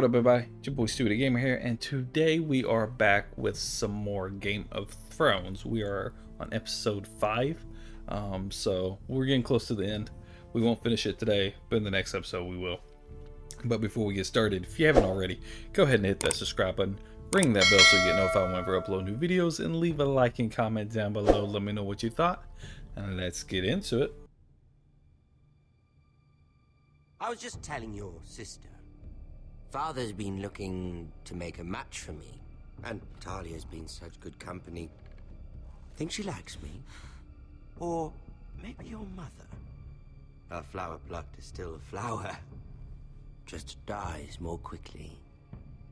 what up, everybody? It's your boy Stu the Gamer here, and today we are back with some more Game of Thrones. We are on episode 5, so we're getting close to the end. We won't finish it today, but in the next episode we will. But before we get started, if you haven't already, go ahead and hit that subscribe button, ring that bell so you get notified whenever I upload new videos, and leave a like and comment down below. Let me know what you thought, and let's get into it. I was just telling your sister. Father's been looking to make a match for me, and Talia's been such good company. Think she likes me? Or maybe your mother? A flower plucked is still a flower, just dies more quickly.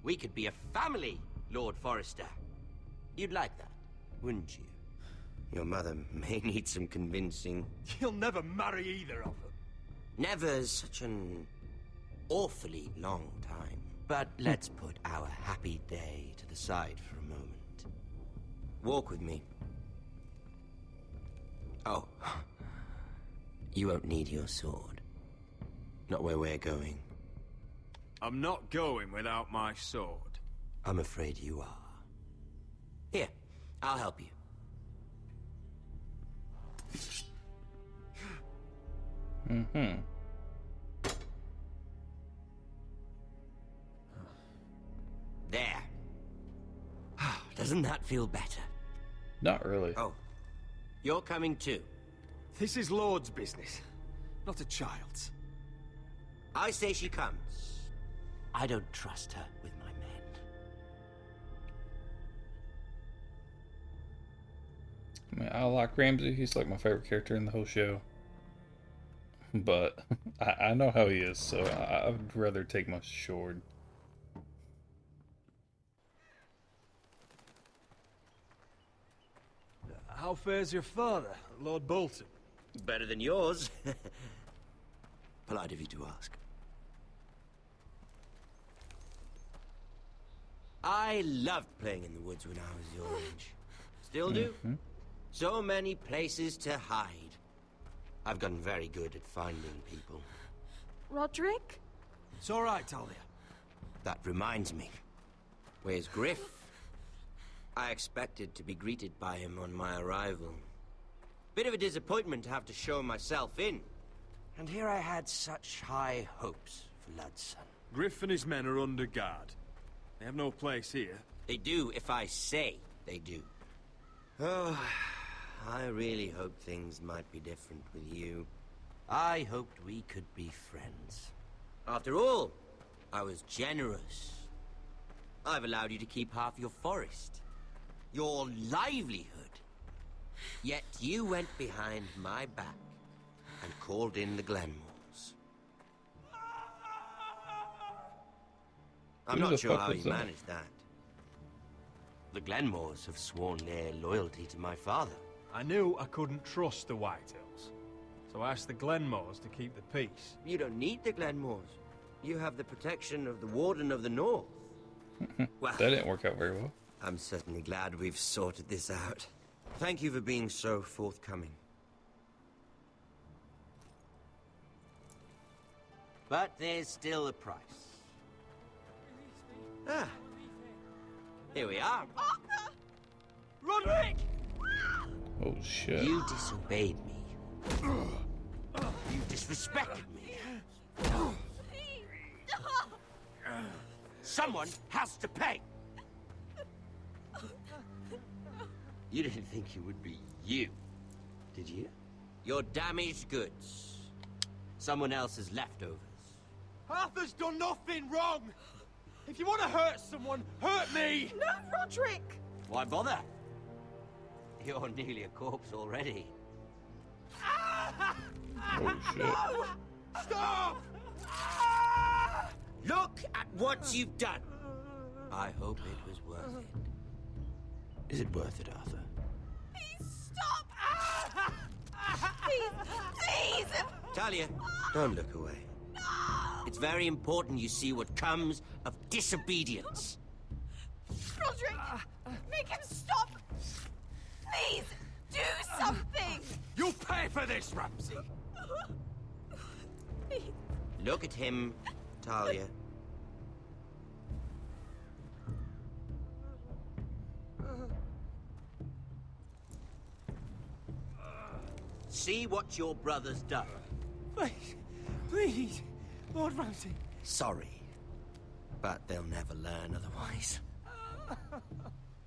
We could be a family, Lord Forrester. You'd like that, wouldn't you? Your mother may need some convincing. You'll never marry either of them. Never's such an awfully long time. But let's put our happy day to the side for a moment. Walk with me. Oh. You won't need your sword. Not where we're going. I'm not going without my sword. I'm afraid you are. Here, I'll help you. There. Doesn't that feel better? Not really. Oh, you're coming too. This is Lord's business, not a child's. I say she comes. I don't trust her with my men. I mean, I like Ramsay. He's like my favorite character in the whole show. But I know how he is, so I would rather take my sword. How fares your father, Lord Bolton? Better than yours. Polite of you to ask. I loved playing in the woods when I was your age. Still do. So many places to hide. I've gotten very good at finding people. Roderick? It's all right, Talia. That reminds me. Where's Griff? I expected to be greeted by him on my arrival. Bit of a disappointment to have to show myself in. And here I had such high hopes for Ludson. Griff and his men are under guard. They have no place here. They do if I say they do. Oh, I really hoped things might be different with you. I hoped we could be friends. After all, I was generous. I've allowed you to keep half your forest. Your livelihood. Yet you went behind my back and called in the Glenmores. I'm not sure how you managed that. The Glenmores have sworn their loyalty to my father. I knew I couldn't trust the Whitehills, so I asked the Glenmores to keep the peace. You don't need the Glenmores. You have the protection of the Warden of the North. Well, That didn't work out very well. I'm certainly glad we've sorted this out. Thank you for being so forthcoming. But there's still a price. Ah. Here we are. Arthur! Roderick! Oh shit. You disobeyed me. You disrespected me. Someone has to pay. You didn't think it would be you, did you? Your damaged goods. Someone else's leftovers. Arthur's done nothing wrong! If you want to hurt someone, hurt me! No, Roderick! Why bother? You're nearly a corpse already. Oh shit. Stop! Look at what you've done. I hope it was worth it. Is it worth it, Arthur? Please stop! Please! Talia, don't look away. It's very important you see what comes of disobedience. Roderick! Make him stop! Please! Do something! You'll pay for this, Ramsay! Please. Look at him, Talia. see what your brother's done. Please, please, Lord Ramsay. Sorry, but they'll never learn otherwise.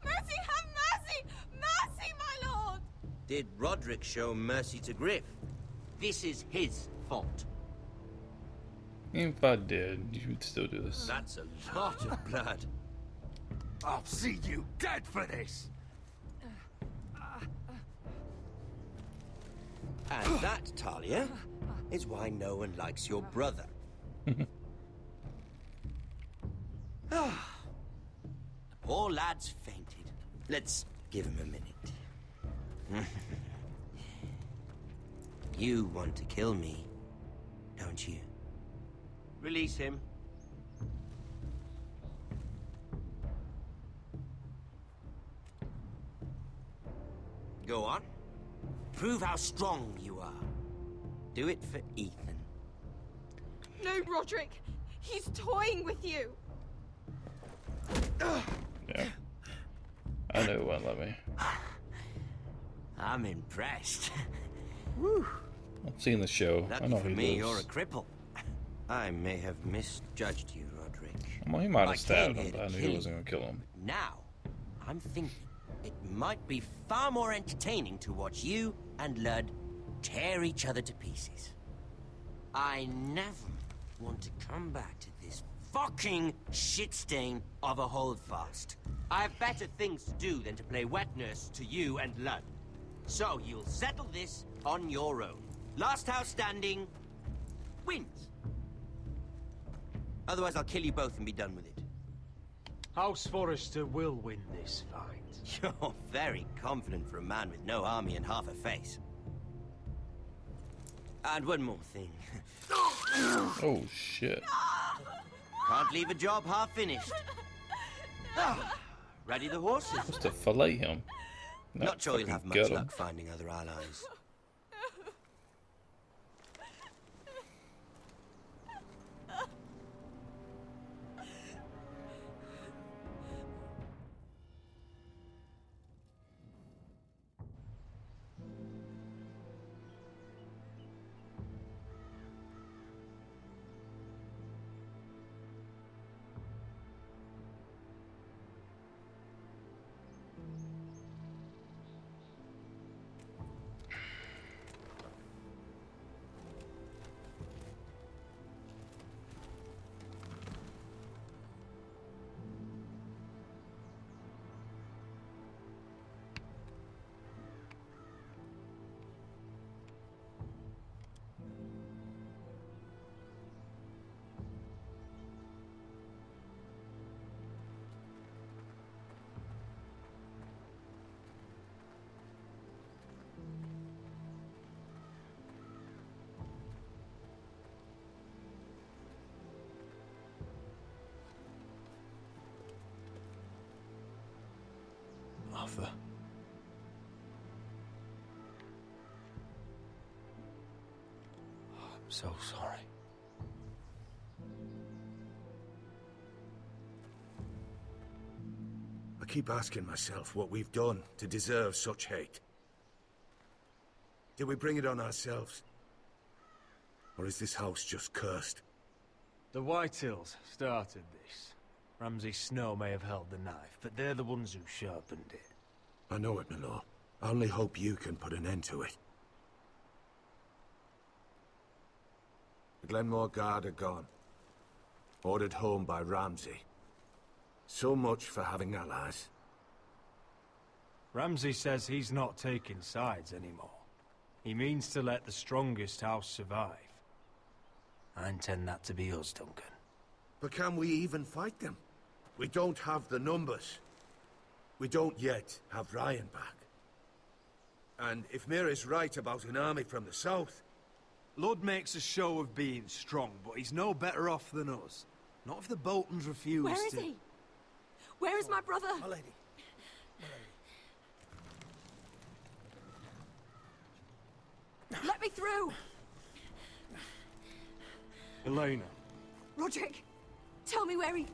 Mercy, have mercy! Mercy, my lord! Did Roderick show mercy to Griff? This is his fault. If I did, you would still do this. That's a lot of blood. I'll see you dead for this. And that, Talia, is why no one likes your brother. The poor lad's fainted. Let's give him a minute. You want to kill me, don't you? Release him. Go on. Prove how strong you are. Do it for Ethan. No, Roderick! He's toying with you! Yeah. I know it won't let me. I'm impressed. I've seen the show. I Lucky know for he me, lives. you're a cripple. I may have misjudged you, Roderick. Well, he might I have stabbed came him, here but I to knew kill he you. wasn't going to kill him. Now, I'm thinking it might be far more entertaining to watch you and Ludd tear each other to pieces. I never want to come back to this fucking shit stain of a holdfast. I have better things to do than to play wet nurse to you and Ludd. So you'll settle this on your own. Last house standing wins. Otherwise, I'll kill you both and be done with it. House Forrester will win this fight. You're very confident for a man with no army and half a face. And one more thing. Oh, shit. Can't leave a job half finished. Ready the horses? Just to fillet him. Not sure you'll have fucking much gut him. luck finding other allies. Arthur. I'm so sorry. I keep asking myself what we've done to deserve such hate. Did we bring it on ourselves? Or is this house just cursed? The Whitehills started this. Ramsay Snow may have held the knife, but they're the ones who sharpened it. I know it, my lord. I only hope you can put an end to it. The Glenmore Guard are gone. Ordered home by Ramsay. So much for having allies. Ramsay says he's not taking sides anymore. He means to let the strongest house survive. I intend that to be us, Duncan. But can we even fight them? We don't have the numbers. We don't yet have Ryan back. And if Mira's right about an army from the south... Ludd makes a show of being strong, but he's no better off than us. Not if the Boltons refuse Where is to... he? Where is my brother? My lady. Let me through! Elena. Roderick, tell me where he...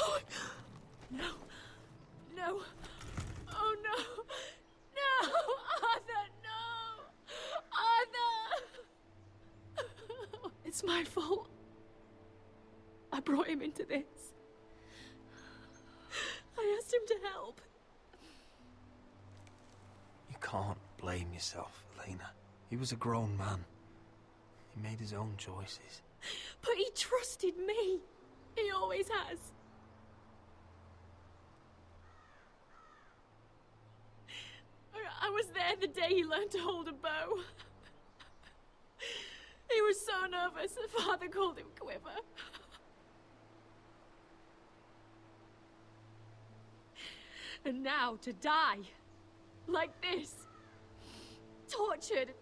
Oh, no. No. Oh, no. No! It's my fault. I brought him into this. I asked him to help. You can't blame yourself, Elena. He was a grown man. He made his own choices. But he trusted me. He always has. I was there the day he learned to hold a bow. He was so nervous that Father called him Quiver. And now to die like this, tortured,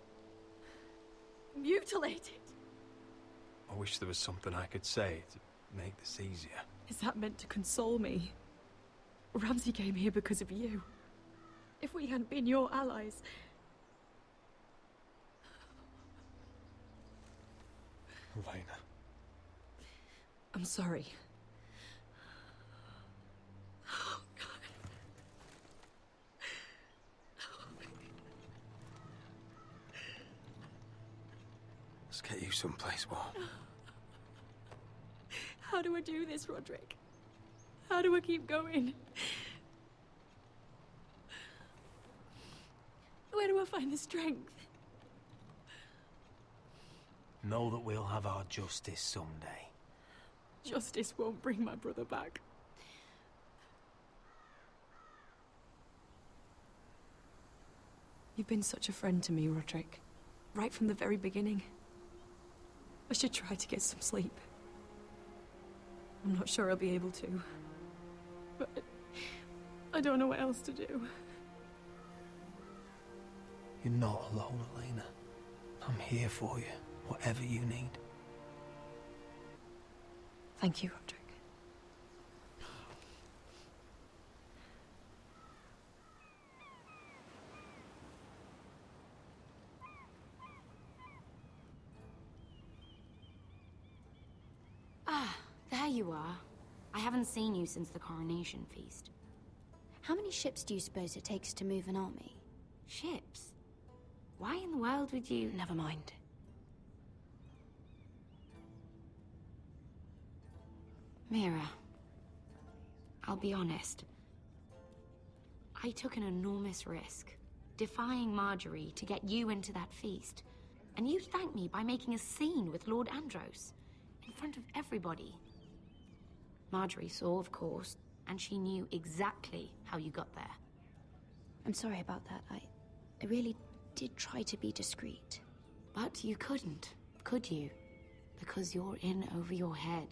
mutilated. I wish there was something I could say to make this easier. Is that meant to console me? Ramsay came here because of you. If we hadn't been your allies... Elena. I'm sorry. Oh, God. Let's get you someplace warm. How do I do this, Roderick? How do I keep going? Where do I find the strength? Know that we'll have our justice someday. Justice won't bring my brother back. You've been such a friend to me, Roderick. Right from the very beginning. I should try to get some sleep. I'm not sure I'll be able to. But I don't know what else to do. You're not alone, Elena. I'm here for you, whatever you need. Thank you, Roderick. Ah, there you are. I haven't seen you since the coronation feast. How many ships do you suppose it takes to move an army? Ships? Why in the world would you... Never mind. Mira, I'll be honest. I took an enormous risk, defying Marjorie to get you into that feast. And you thanked me by making a scene with Lord Andros, in front of everybody. Marjorie saw, of course, and she knew exactly how you got there. I'm sorry about that. I really did try to be discreet. But you couldn't, could you? Because you're in over your head.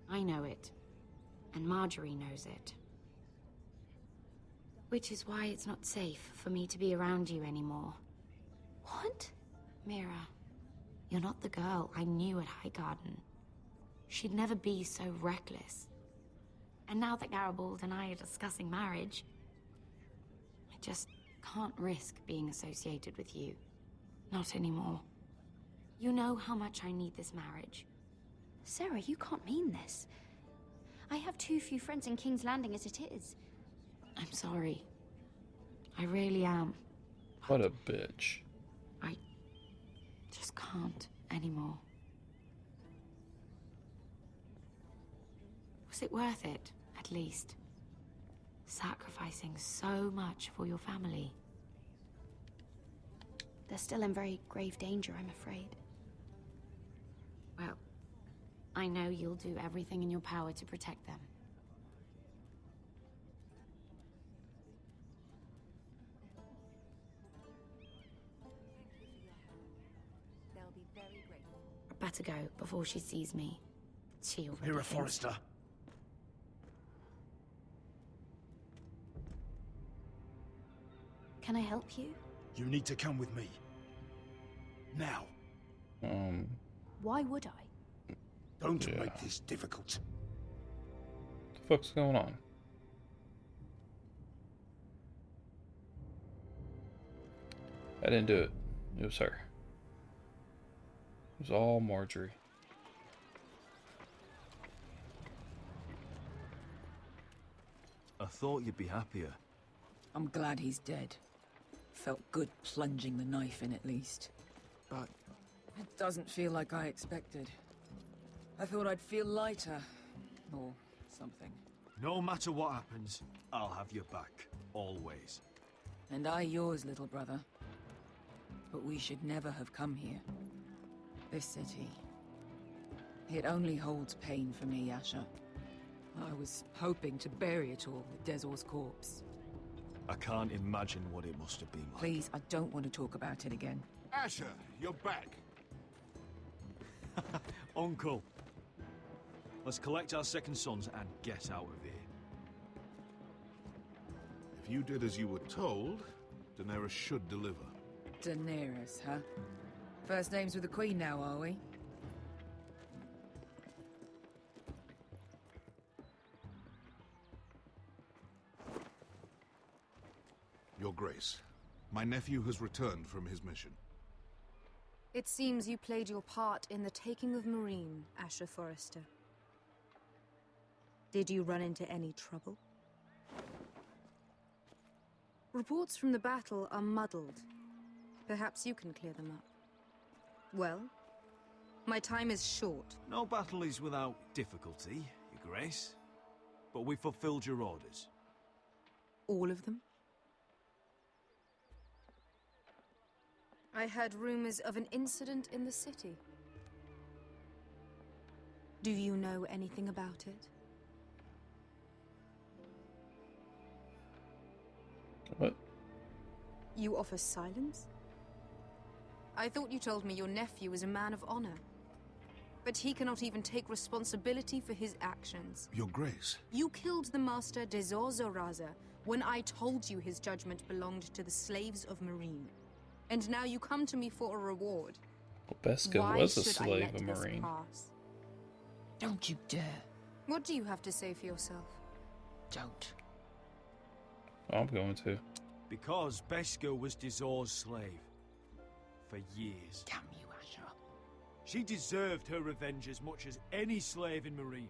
I know it. And Marjorie knows it. Which is why it's not safe for me to be around you anymore. What? Mira, you're not the girl I knew at Highgarden. She'd never be so reckless. And now that Garibald and I are discussing marriage, I just can't risk being associated with you. Not anymore. You know how much I need this marriage. Sarah, you can't mean this. I have too few friends in King's Landing as it is. I'm sorry. I really am. What a bitch. I just can't anymore. Was it worth it, at least? Sacrificing so much for your family. They're still in very grave danger, I'm afraid. Well, I know you'll do everything in your power to protect them. They'll be very grateful. I better go before she sees me. She already Mira thinks- Forrester. Can I help you? You need to come with me. Now. Why would I? Don't Yeah. make this difficult. What the fuck's going on? I didn't do it. It was her. It was all Marjorie. I thought you'd be happier. I'm glad he's dead. Felt good plunging the knife in at least. But it doesn't feel like I expected. I thought I'd feel lighter. Or something. No matter what happens, I'll have your back. Always. And I yours, little brother. But we should never have come here. This city. It only holds pain for me, Asher. I was hoping to bury it all with Dezor's corpse. I can't imagine what it must have been like. Please, I don't want to talk about it again. Asher, you're back. Uncle. Let's collect our second sons and get out of here. If you did as you were told, Daenerys should deliver. Daenerys, huh? First names with the Queen now, are we? Your Grace, my nephew has returned from his mission. It seems you played your part in the taking of Meereen, Asher Forrester. Did you run into any trouble? Reports from the battle are muddled. Perhaps you can clear them up. Well, my time is short. No battle is without difficulty, Your Grace. But we fulfilled your orders. All of them? I heard rumors of an incident in the city. Do you know anything about it? What? You offer silence? I thought you told me your nephew was a man of honor. But he cannot even take responsibility for his actions. Your Grace. You killed the master Dezor Zoraza when I told you his judgment belonged to the slaves of Meereen. And now you come to me for a reward. Well, Beskha was a slave of Meereen. Don't you dare. What do you have to say for yourself? Don't. I'm going to. Because Beskha was Dezor's slave. For years. Damn you, Asher. She deserved her revenge as much as any slave in Meereen.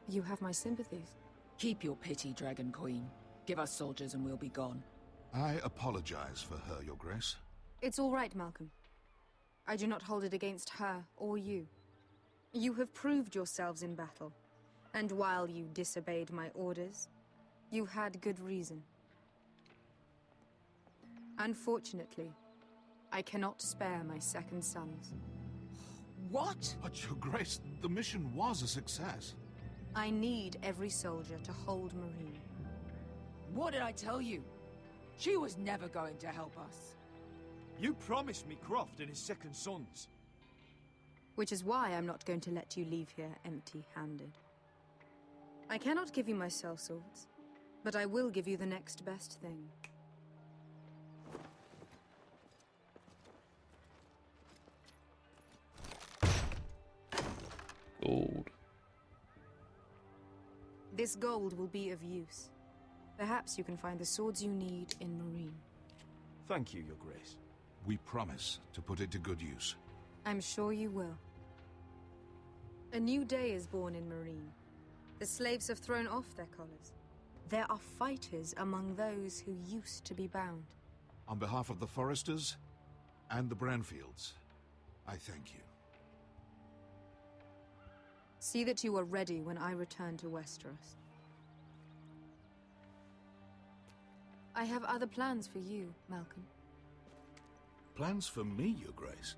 You have my sympathies. Keep your pity, Dragon Queen. Give us soldiers and we'll be gone. I apologize for her, Your Grace. It's all right, Malcolm. I do not hold it against her or you. You have proved yourselves in battle. And while you disobeyed my orders, you had good reason. Unfortunately, I cannot spare my second sons. What? But Your Grace, the mission was a success. I need every soldier to hold Meereen. What did I tell you? She was never going to help us. You promised me Croft and his second sons. Which is why I'm not going to let you leave here empty-handed. I cannot give you my sellswords, but I will give you the next best thing. Gold. This gold will be of use. Perhaps you can find the swords you need in Meereen. Thank you, Your Grace. We promise to put it to good use. I'm sure you will. A new day is born in Meereen. The slaves have thrown off their collars. There are fighters among those who used to be bound. On behalf of the Forresters and the Branfields, I thank you. See that you are ready when I return to Westeros. I have other plans for you, Malcolm. Plans for me, Your Grace?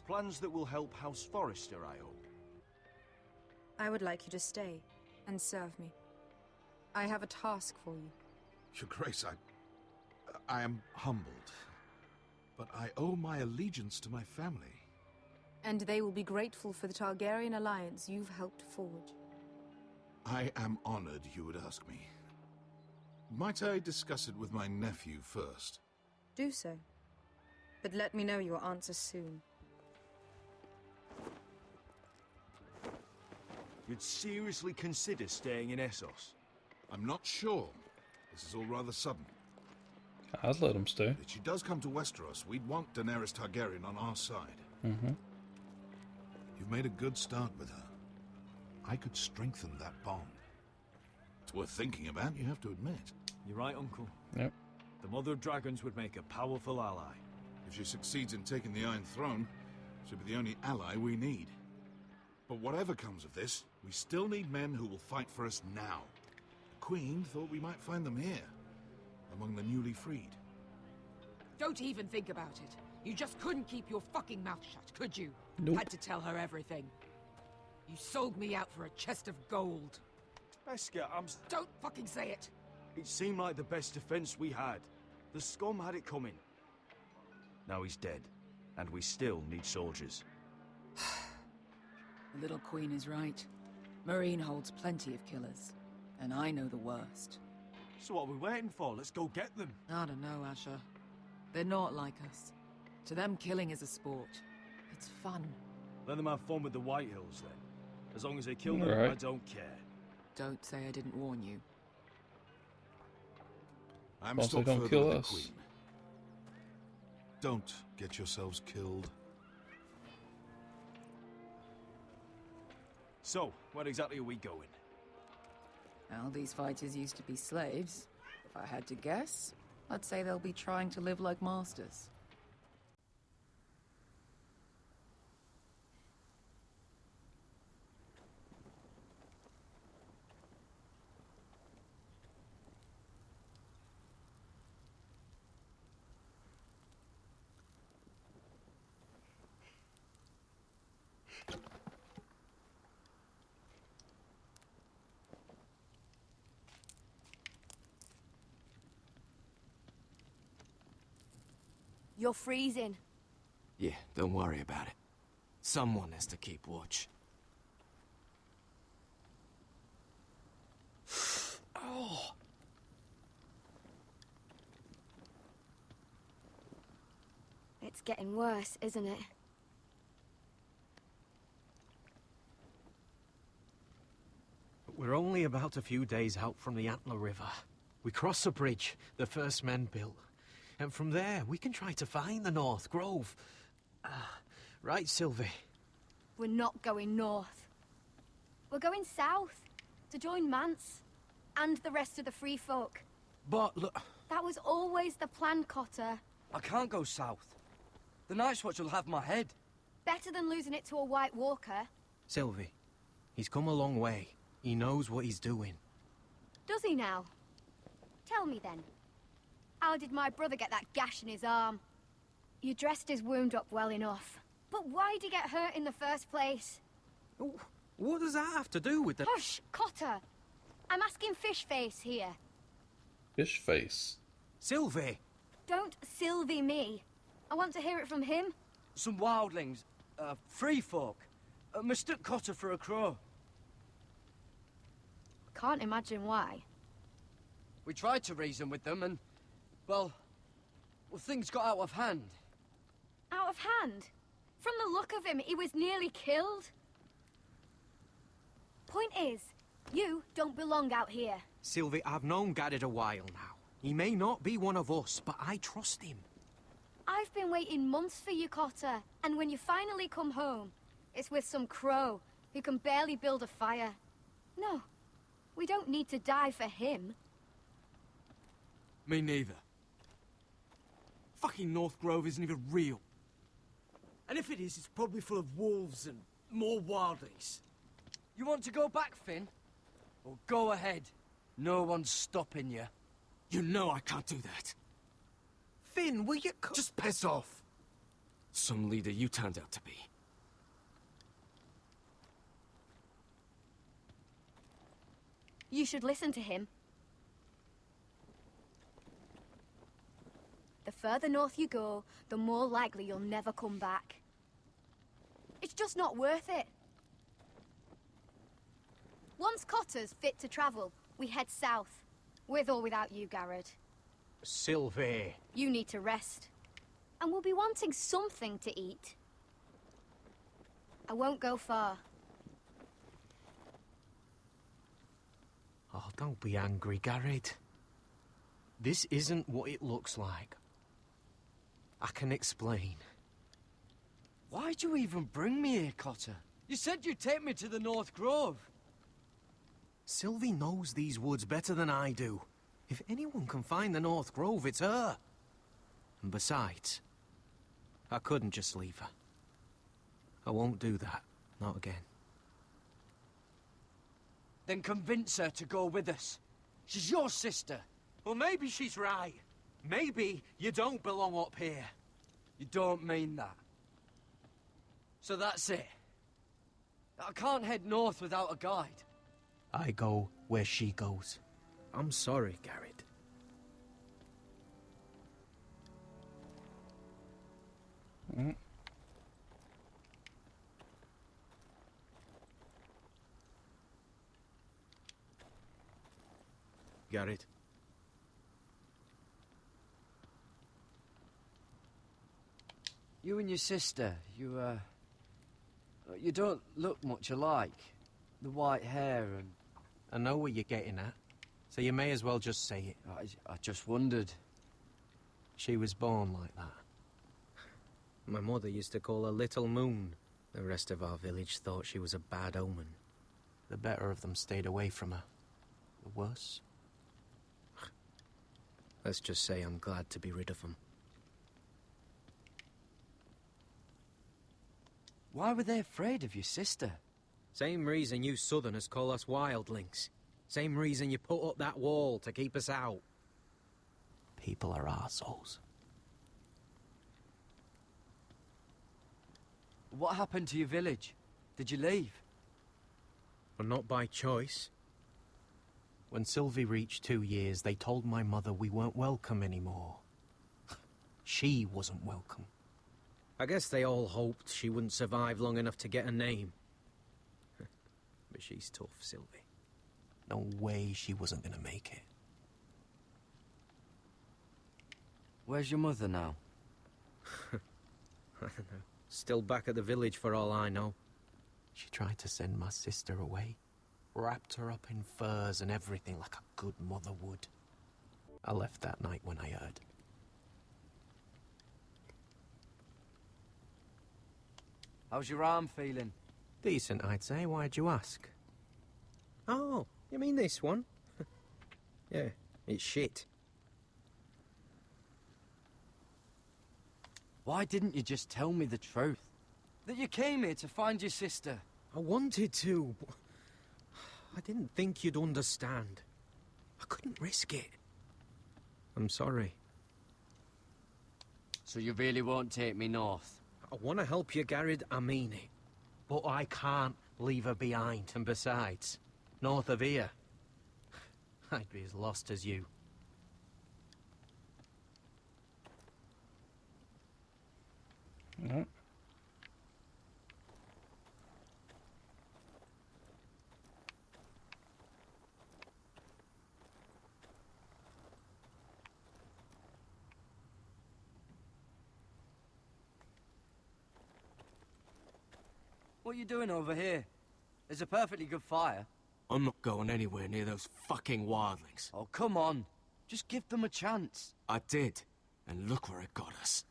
Plans that will help House Forrester, I hope. I would like you to stay and serve me. I have a task for you. Your Grace, I am humbled. But I owe my allegiance to my family. And they will be grateful for the Targaryen alliance you've helped forge. I am honored you would ask me. Might I discuss it with my nephew first? Do so. But let me know your answer soon. You'd seriously consider staying in Essos? I'm not sure. This is all rather sudden. I'd let him stay. If she does come to Westeros, we'd want Daenerys Targaryen on our side. Mm-hmm. You've made a good start with her. I could strengthen that bond. It's worth thinking about, you have to admit. You're right, Uncle. Yep. The Mother of Dragons would make a powerful ally. If she succeeds in taking the Iron Throne, Should be the only ally we need. But whatever comes of this, we still need men who will fight for us now. The Queen thought we might find them here, among the newly freed. Don't even think about it. You just couldn't keep your fucking mouth shut, could you? Nope. Had to tell her everything. You sold me out for a chest of gold. Beskar, Don't fucking say it! It seemed like the best defense we had. The scum had it coming. Now he's dead, and we still need soldiers. The little queen is right. Marine holds plenty of killers, and I know the worst. So what are we waiting for? Let's go get them. I don't know, Asher. They're not like us. To them, killing is a sport. It's fun. Let them have fun with the White Hills, then. As long as they kill them, Right. I don't care. Don't say I didn't warn you. I'm Also, still don't further kill with the us. Queen. Don't get yourselves killed. So, where exactly are we going? Well, these fighters used to be slaves. If I had to guess, I'd say they'll be trying to live like masters. You're freezing. Yeah, don't worry about it. Someone has to keep watch. Oh. It's getting worse, isn't it? We're only about a few days out from the Antler River. We cross a bridge the first men built. And from there, we can try to find the North Grove. Right, Sylvie? We're not going north. We're going south to join Mance and the rest of the free folk. But look... That was always the plan, Cotter. I can't go south. The Night's Watch will have my head. Better than losing it to a White Walker. Sylvie, he's come a long way. He knows what he's doing. Does he now? Tell me then. How did my brother get that gash in his arm? You dressed his wound up well enough. But why did he get hurt in the first place? What does that have to do with the... Hush, Cotter! I'm asking Fishface here. Fishface? Sylvie! Don't Sylvie me. I want to hear it from him. Some wildlings, free folk, mistook Cotter for a crow. Can't imagine why. We tried to reason with them and, well, things got out of hand. Out of hand? From the look of him, he was nearly killed. Point is, you don't belong out here. Sylvie, I've known Garrett a while now. He may not be one of us, but I trust him. I've been waiting months for you, Cotter. And when you finally come home, it's with some crow who can barely build a fire. No, we don't need to die for him. Me neither. Fucking North Grove isn't even real. And if it is, it's probably full of wolves and more wildlings. You want to go back, Finn? Well, go ahead. No one's stopping you. You know I can't do that. Finn, will you... Just piss off. Some leader you turned out to be. You should listen to him. The further north you go, the more likely you'll never come back. It's just not worth it. Once Cotter's fit to travel, we head south. With or without you, Garrett. Sylvie. You need to rest. And we'll be wanting something to eat. I won't go far. Oh, don't be angry, Garrett. This isn't what it looks like. I can explain. Why'd you even bring me here, Cotter? You said you'd take me to the North Grove. Sylvie knows these woods better than I do. If anyone can find the North Grove, it's her. And besides, I couldn't just leave her. I won't do that. Not again. Then convince her to go with us. She's your sister. Well, maybe she's right. Maybe you don't belong up here. You don't mean that. So that's it. I can't head north without a guide. I go where she goes. I'm sorry, Garrett. Garrett. You and your sister, you don't look much alike. The white hair and... I know what you're getting at, so you may as well just say it. I just wondered. She was born like that. My mother used to call her Little Moon. The rest of our village thought she was a bad omen. The better of them stayed away from her. The worse? Let's just say I'm glad to be rid of them. Why were they afraid of your sister? Same reason you Southerners call us wildlings. Same reason you put up that wall to keep us out. People are arseholes. What happened to your village? Did you leave? Well, not by choice. When Sylvie reached 2 years, they told my mother we weren't welcome anymore. She wasn't welcome. I guess they all hoped she wouldn't survive long enough to get a name. But she's tough, Sylvie. No way she wasn't gonna make it. Where's your mother now? I don't know. Still back at the village for all I know. She tried to send my sister away. Wrapped her up in furs and everything like a good mother would. I left that night when I heard. How's your arm feeling? Decent, I'd say. Why'd you ask? Oh, you mean this one? Yeah, it's shit. Why didn't you just tell me the truth? That you came here to find your sister? I wanted to, but I didn't think you'd understand. I couldn't risk it. I'm sorry. So you really won't take me north? I want to help you, Garrett, I mean it. But I can't leave her behind. And besides, north of here, I'd be as lost as you. Mm-hmm. What are you doing over here? There's a perfectly good fire. I'm not going anywhere near those fucking wildlings. Oh, come on. Just give them a chance. I did, and look where it got us.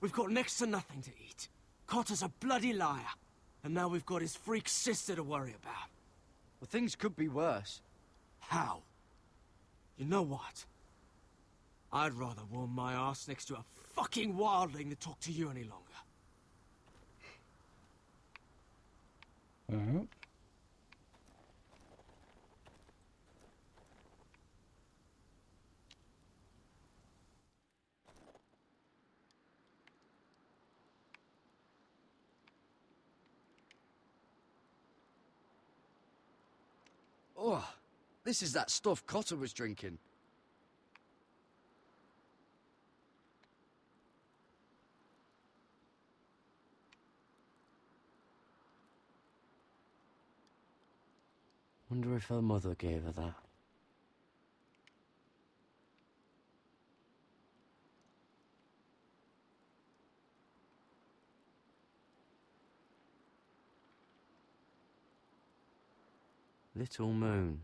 We've got next to nothing to eat. Cotter's a bloody liar. And now we've got his freak sister to worry about. Well, things could be worse. How? You know what? I'd rather warm my ass next to a fucking wildling than talk to you any longer. Mm-hmm. Oh, this is that stuff Cotter was drinking. Wonder if her mother gave her that. Little Moon.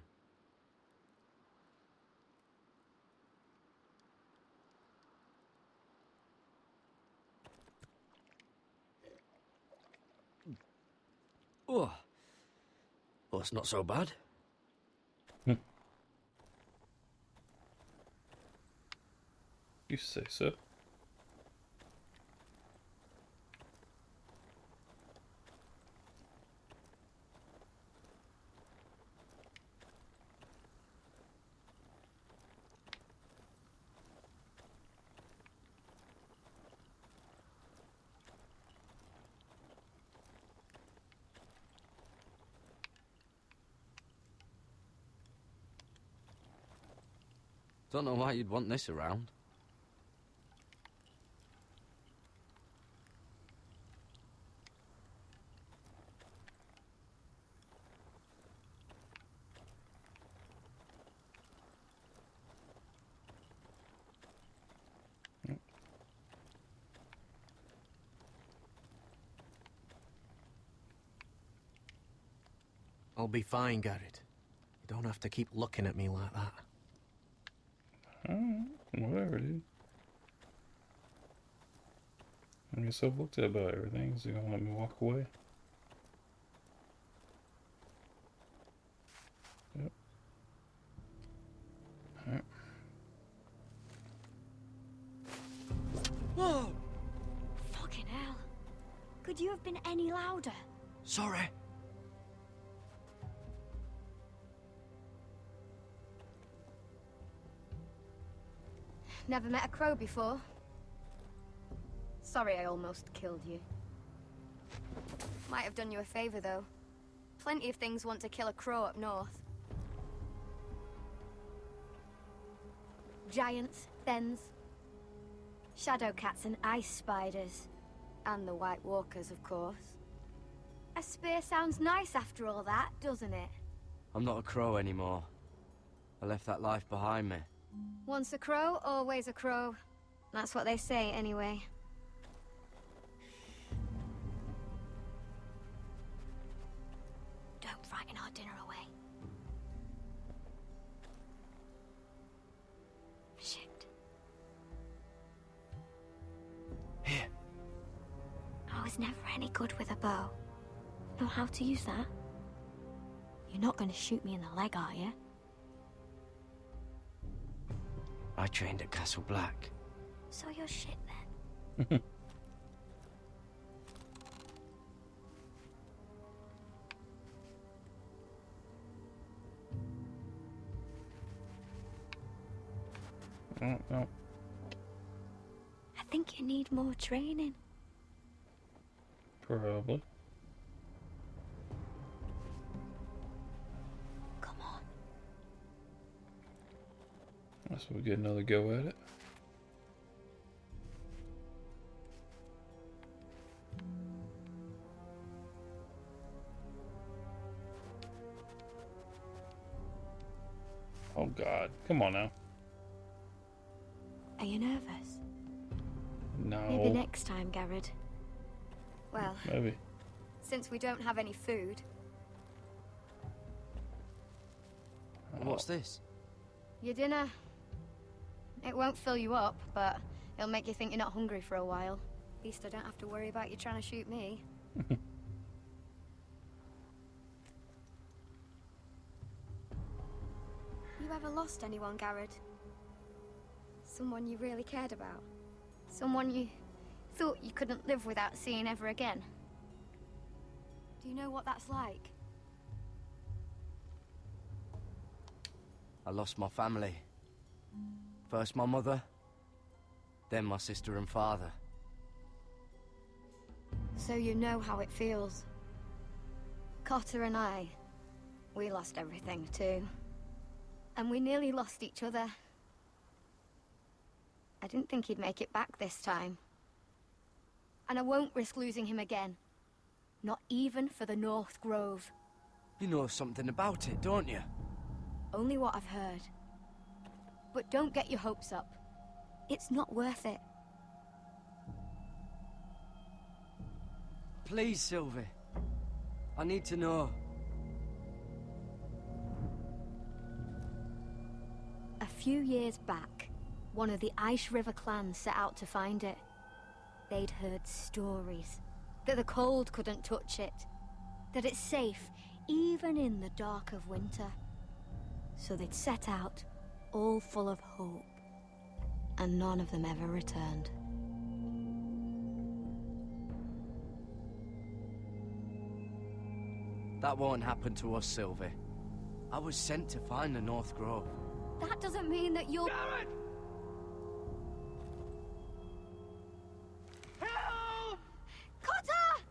Oh. Well, it's not so bad. You say so. Don't know why you'd want this around. I'll be fine, Garrett. You don't have to keep looking at me like that. Alright, whatever, dude. I guess I've looked at about everything. Is he gonna let me walk away? Yep. Alright. Whoa! Fucking hell. Could you have been any louder? Sorry. Never met a crow before. Sorry I almost killed you. Might have done you a favor, though. Plenty of things want to kill a crow up north. Giants, thens, shadow cats and ice spiders. And the White Walkers, of course. A spear sounds nice after all that, doesn't it? I'm not a crow anymore. I left that life behind me. Once a crow, always a crow. That's what they say, anyway. Don't frighten our dinner away. Shit. Here. I was never any good with a bow. Know how to use that? You're not going to shoot me in the leg, are you? I trained at Castle Black. So you're shit then. No. I think you need more training. Probably. Come on. So we get another go at it. Oh God, come on now. Are you nervous? No. Maybe next time, Garrett. Well, Maybe. since we don't have any food... What's this? Your dinner. It won't fill you up, but it'll make you think you're not hungry for a while. At least I don't have to worry about you trying to shoot me. You ever lost anyone, Garrett? Someone you really cared about? Someone you thought you couldn't live without seeing ever again? Do you know what that's like? I lost my family. First my mother, then my sister and father. So you know how it feels. Cotter and I, we lost everything too. And we nearly lost each other. I didn't think he'd make it back this time. And I won't risk losing him again. Not even for the North Grove. You know something about it, don't you? Only what I've heard. But don't get your hopes up. It's not worth it. Please, Sylvie. I need to know. A few years back, one of the Ice River clans set out to find it. They'd heard stories that the cold couldn't touch it, that it's safe even in the dark of winter. So they'd set out, all full of hope, and none of them ever returned. That won't happen to us, Sylvie. I was sent to find the North Grove. That doesn't mean that you'll... Garrett! Help! Cotter!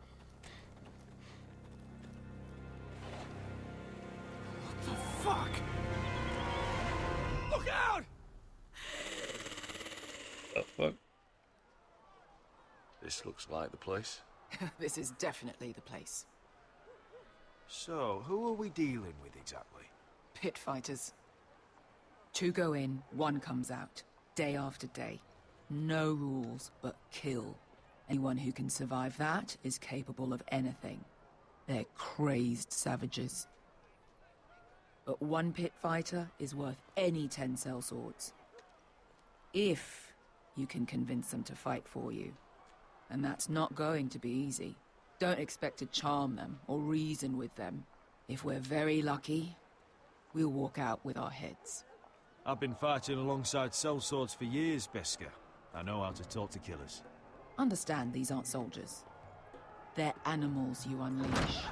What the fuck? Look out! This looks like the place. This is definitely the place. So, who are we dealing with exactly? Pit fighters. 2 go in, 1 comes out. Day after day. No rules, but kill. Anyone who can survive that is capable of anything. They're crazed savages. But 1 pit fighter is worth any 10 sellswords. If you can convince them to fight for you. And that's not going to be easy. Don't expect to charm them or reason with them. If we're very lucky, we'll walk out with our heads. I've been fighting alongside sellswords for years, Beskar. I know how to talk to killers. Understand these aren't soldiers. They're animals you unleash.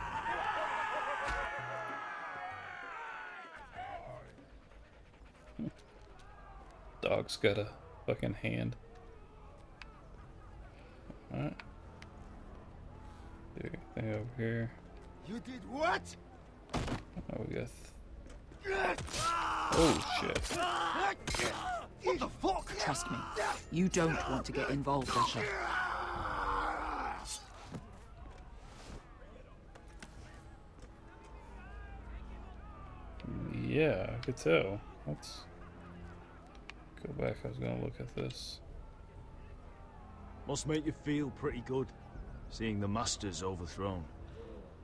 Dog's got a fucking hand. Alright. Anything over here? You did what? Oh, we got. Oh shit. What the fuck? Trust me, you don't want to get involved, Asher. Yeah, I could tell. Let's go back. I was gonna look at this. Must make you feel pretty good, seeing the Masters overthrown.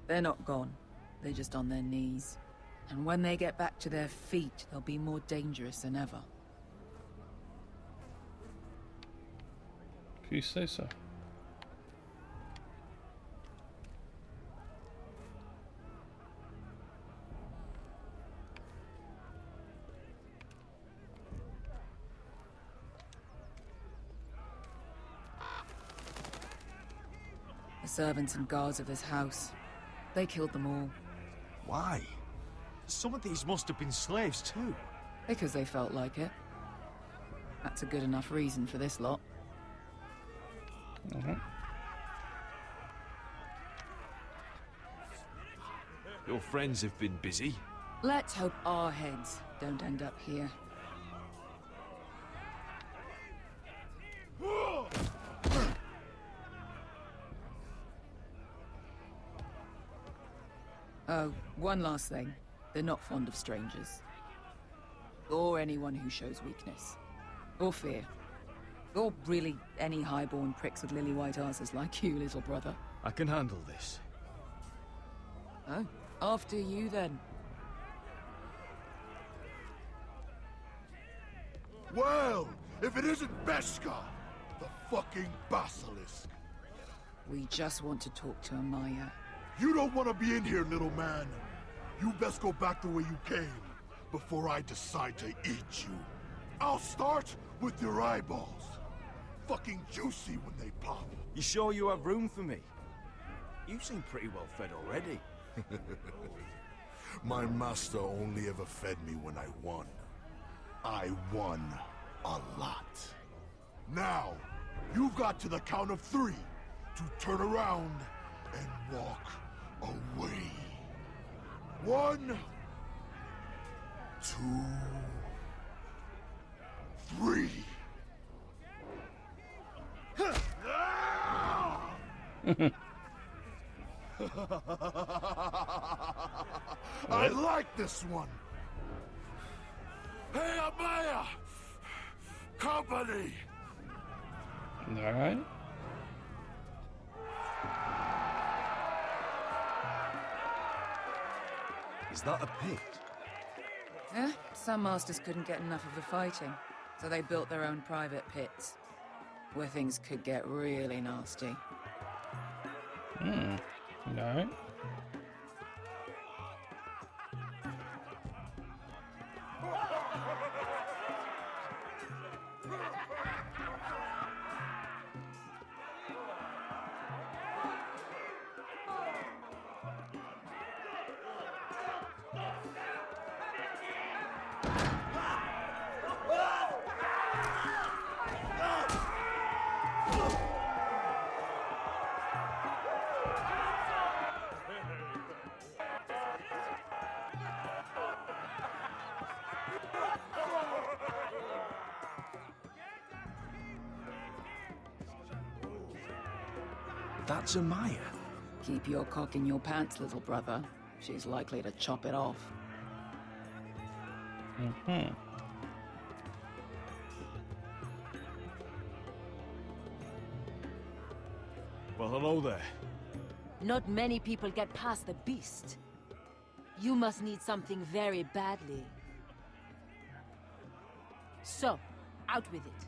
They're not gone. They're just on their knees. And when they get back to their feet, they'll be more dangerous than ever. If you say so. The servants and guards of this house, they killed them all. Why? Some of these must have been slaves too. Because they felt like it. That's a good enough reason for this lot. Your friends have been busy. Let's hope our heads don't end up here. Oh, one last thing. They're not fond of strangers. Or anyone who shows weakness. Or fear. Or really any highborn pricks with lily-white asses like you, little brother. I can handle this. Oh, after you then. Well, if it isn't Beskar, the fucking basilisk. We just want to talk to Amaya. You don't want to be in here, little man. You best go back the way you came, before I decide to eat you. I'll start with your eyeballs. Fucking juicy when they pop. You sure you have room for me? You seem pretty well fed already. My master only ever fed me when I won. I won a lot. Now, you've got to the count of 3 to turn around and walk away. 1, 2, 3. I like this one. Hey, Amaya! Company! Alright. Is that a pit? Yeah, some masters couldn't get enough of the fighting, so they built their own private pits, where things could get really nasty. Alright. That's Amaya. Keep your cock in your pants, little brother. She's likely to chop it off. Mm-hmm. Well, hello there. Not many people get past the beast. You must need something very badly. So, out with it.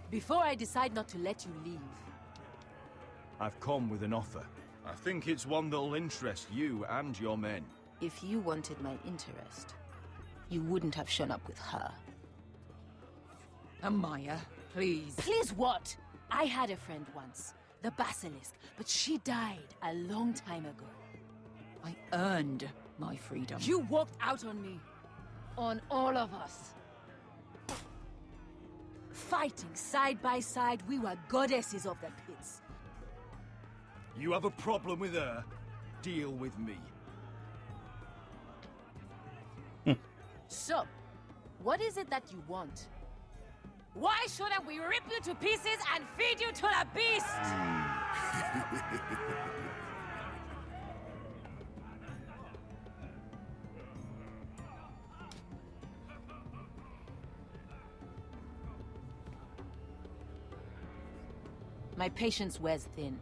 Before I decide not to let you leave. I've come with an offer. I think it's one that'll interest you and your men. If you wanted my interest, you wouldn't have shown up with her. Amaya, please. Please what? I had a friend once, the Basilisk, but she died a long time ago. I earned my freedom. You walked out on me. On all of us. Fighting side by side, we were goddesses of the pits. You have a problem with her? Deal with me. So, what is it that you want? Why shouldn't we rip you to pieces and feed you to the beast? My patience wears thin.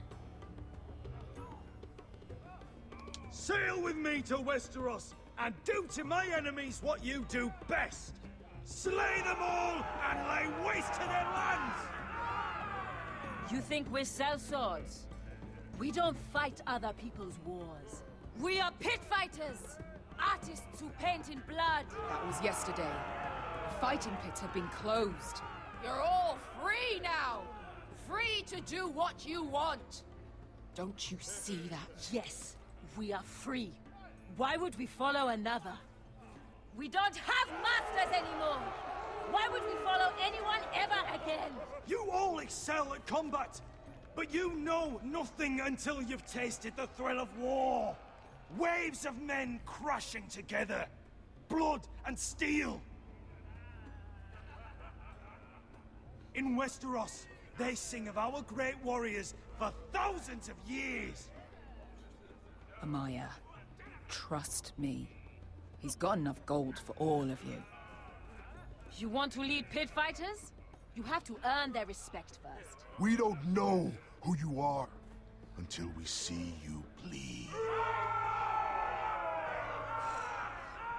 Sail with me to Westeros and do to my enemies what you do best. Slay them all and lay waste to their lands! You think we sell swords? We don't fight other people's wars. We are pit fighters! Artists who paint in blood! That was yesterday. The fighting pits have been closed. You're all free now! Free to do what you want! Don't you see that? Yes, we are free. Why would we follow another? We don't have masters anymore! Why would we follow anyone ever again? You all excel at combat, but you know nothing until you've tasted the thrill of war. Waves of men crashing together. Blood and steel. In Westeros, they sing of our great warriors for thousands of years. Amaya, trust me. He's got enough gold for all of you. You want to lead pit fighters? You have to earn their respect first. We don't know who you are until we see you bleed.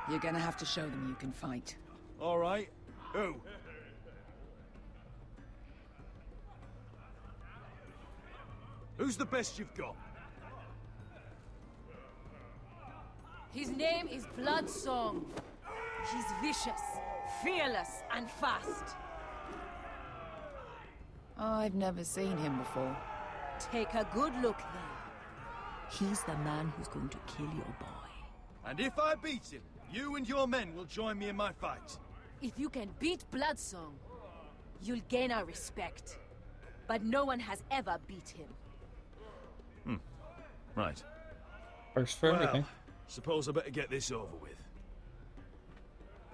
You're gonna have to show them you can fight. All right. Who? Who's the best you've got? His name is Bloodsong. He's vicious, fearless, and fast. I've never seen him before. Take a good look then. He's the man who's going to kill your boy. And if I beat him, you and your men will join me in my fight. If you can beat Bloodsong, you'll gain our respect. But no one has ever beat him. Right. First for everything. Suppose I better get this over with.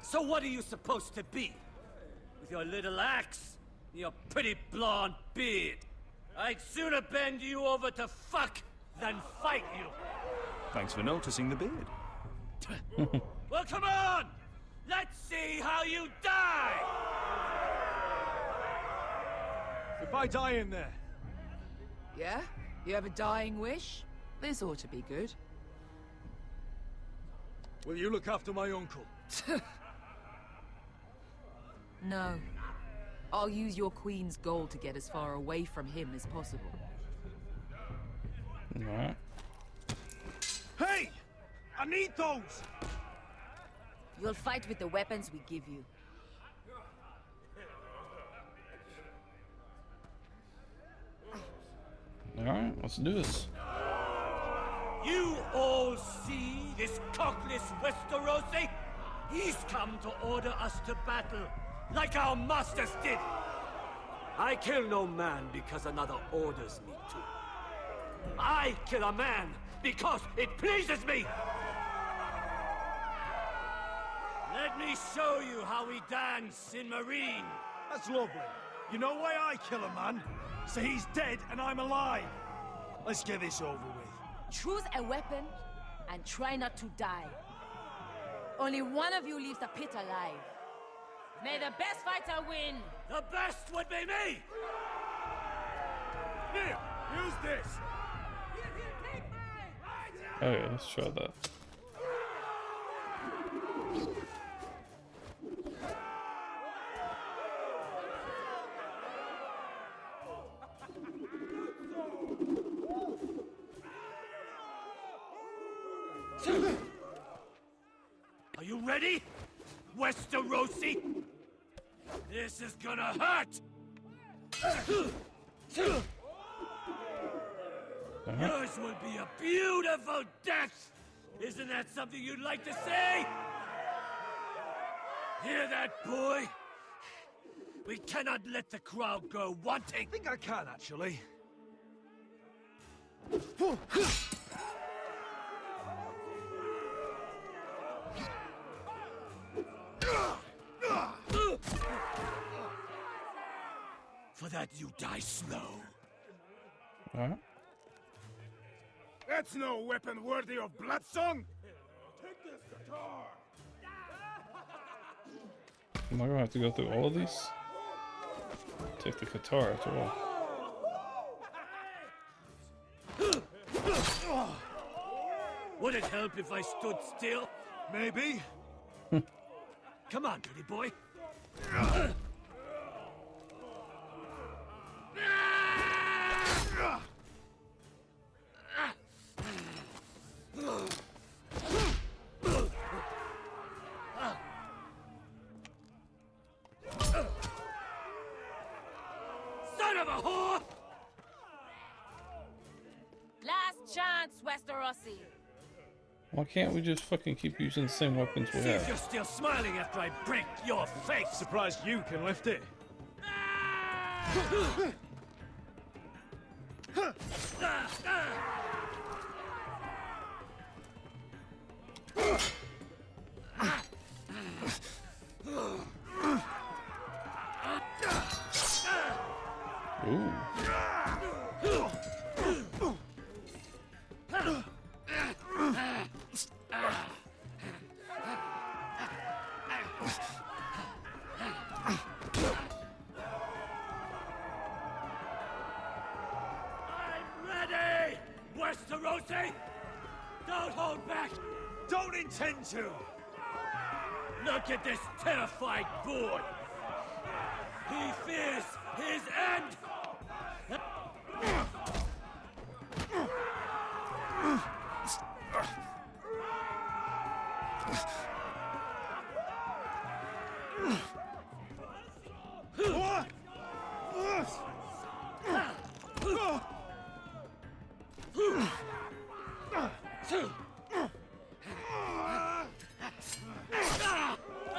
So what are you supposed to be? With your little axe and your pretty blonde beard? I'd sooner bend you over to fuck than fight you. Thanks for noticing the beard. Well, come on! Let's see how you die! If I die in there... Yeah? You have a dying wish? This ought to be good. Will you look after my uncle? No. I'll use your queen's gold to get as far away from him as possible. Alright. Hey! I need those! You'll fight with the weapons we give you. Alright, let's do this. You all see this cockless Westerosi? He's come to order us to battle, like our masters did. I kill no man because another orders me to. I kill a man because it pleases me! Let me show you how we dance in Marine. That's lovely. You know why I kill a man? So he's dead and I'm alive. Let's get this over with. Choose a weapon and try not to die. Only one of you leaves the pit alive. May the best fighter win! The best would be me! Here, use this! Okay, let's try that. Are you ready, Westerosi? This is gonna hurt! Yours will be a beautiful death! Isn't that something you'd like to say? Hear that, boy? We cannot let the crowd go wanting! I think I can, actually. For that you die slow. Alright. That's no weapon worthy of Bloodsong! Take this guitar! Am I gonna have to go through all of these? Take the guitar after all. Would it help if I stood still? Maybe. Come on, pretty boy. Son of a whore! Last chance, Westerosi. Why can't we just fucking keep using the same weapons we See if have? you're still smiling after I break your face! Surprised you can lift it. Ooh. I'm ready! Westerosi! Don't hold back! Don't intend to! Look at this terrified boy! He fears his end!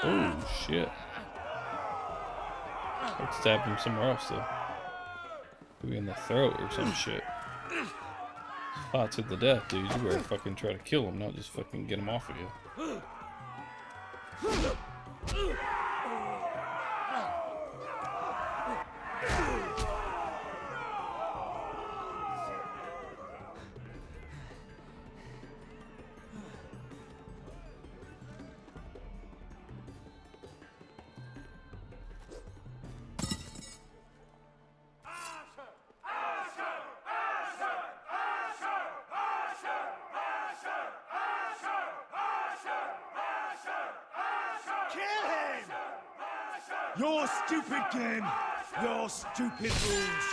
Oh shit. I'd stab him somewhere else though. Maybe in the throat or some shit. Fight to the death, dude. You better fucking try to kill him, not just fucking get him off of you. Kill him! Your stupid game, your stupid rules.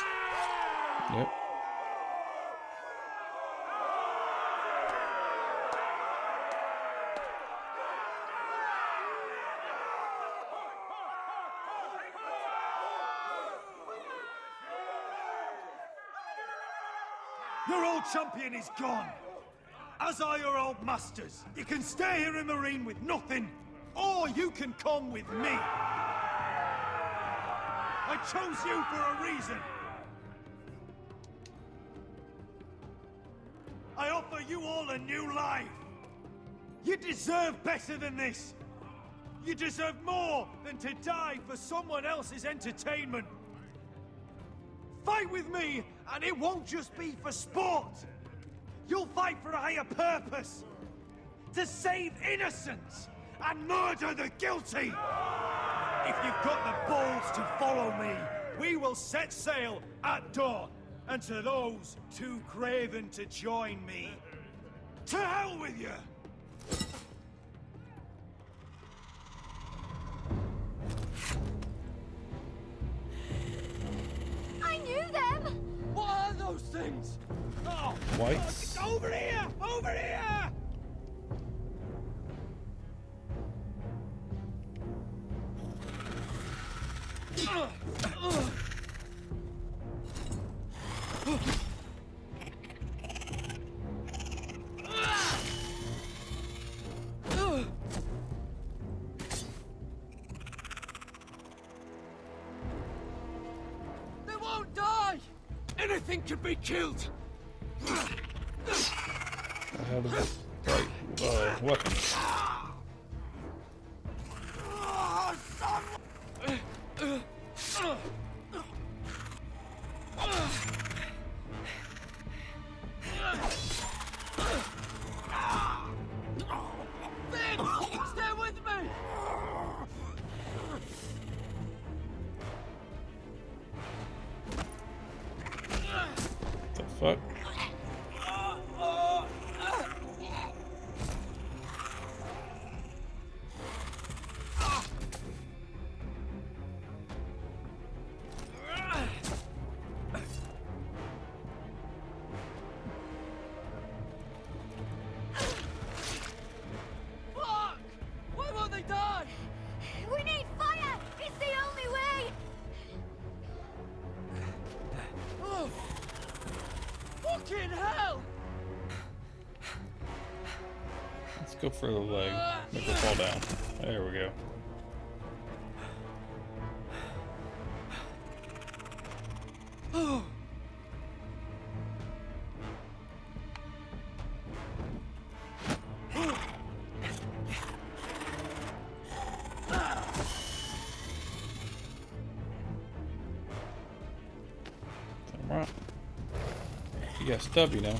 Yep. Your old champion is gone. As are your old masters. You can stay here in Marine with nothing, or you can come with me. I chose you for a reason. I offer you all a new life. You deserve better than this. You deserve more than to die for someone else's entertainment. Fight with me, And it won't just be for sport. You'll fight for a higher purpose. To save innocents and murder the guilty. If you've got the balls to follow me, we will set sail at dawn. And to those too craven to join me, to hell with you! I knew them! What are those things? Oh, Whites. over here! Over here! They won't die! Anything can be killed! I have the right weapons. Finn! Stay with me! The fuck? Fuck! Why won't they die? We need fire! It's the only way! Oh. Fucking hell! Let's go for the leg. Make it fall down. There we go. Oh. Alright. You got stubby now.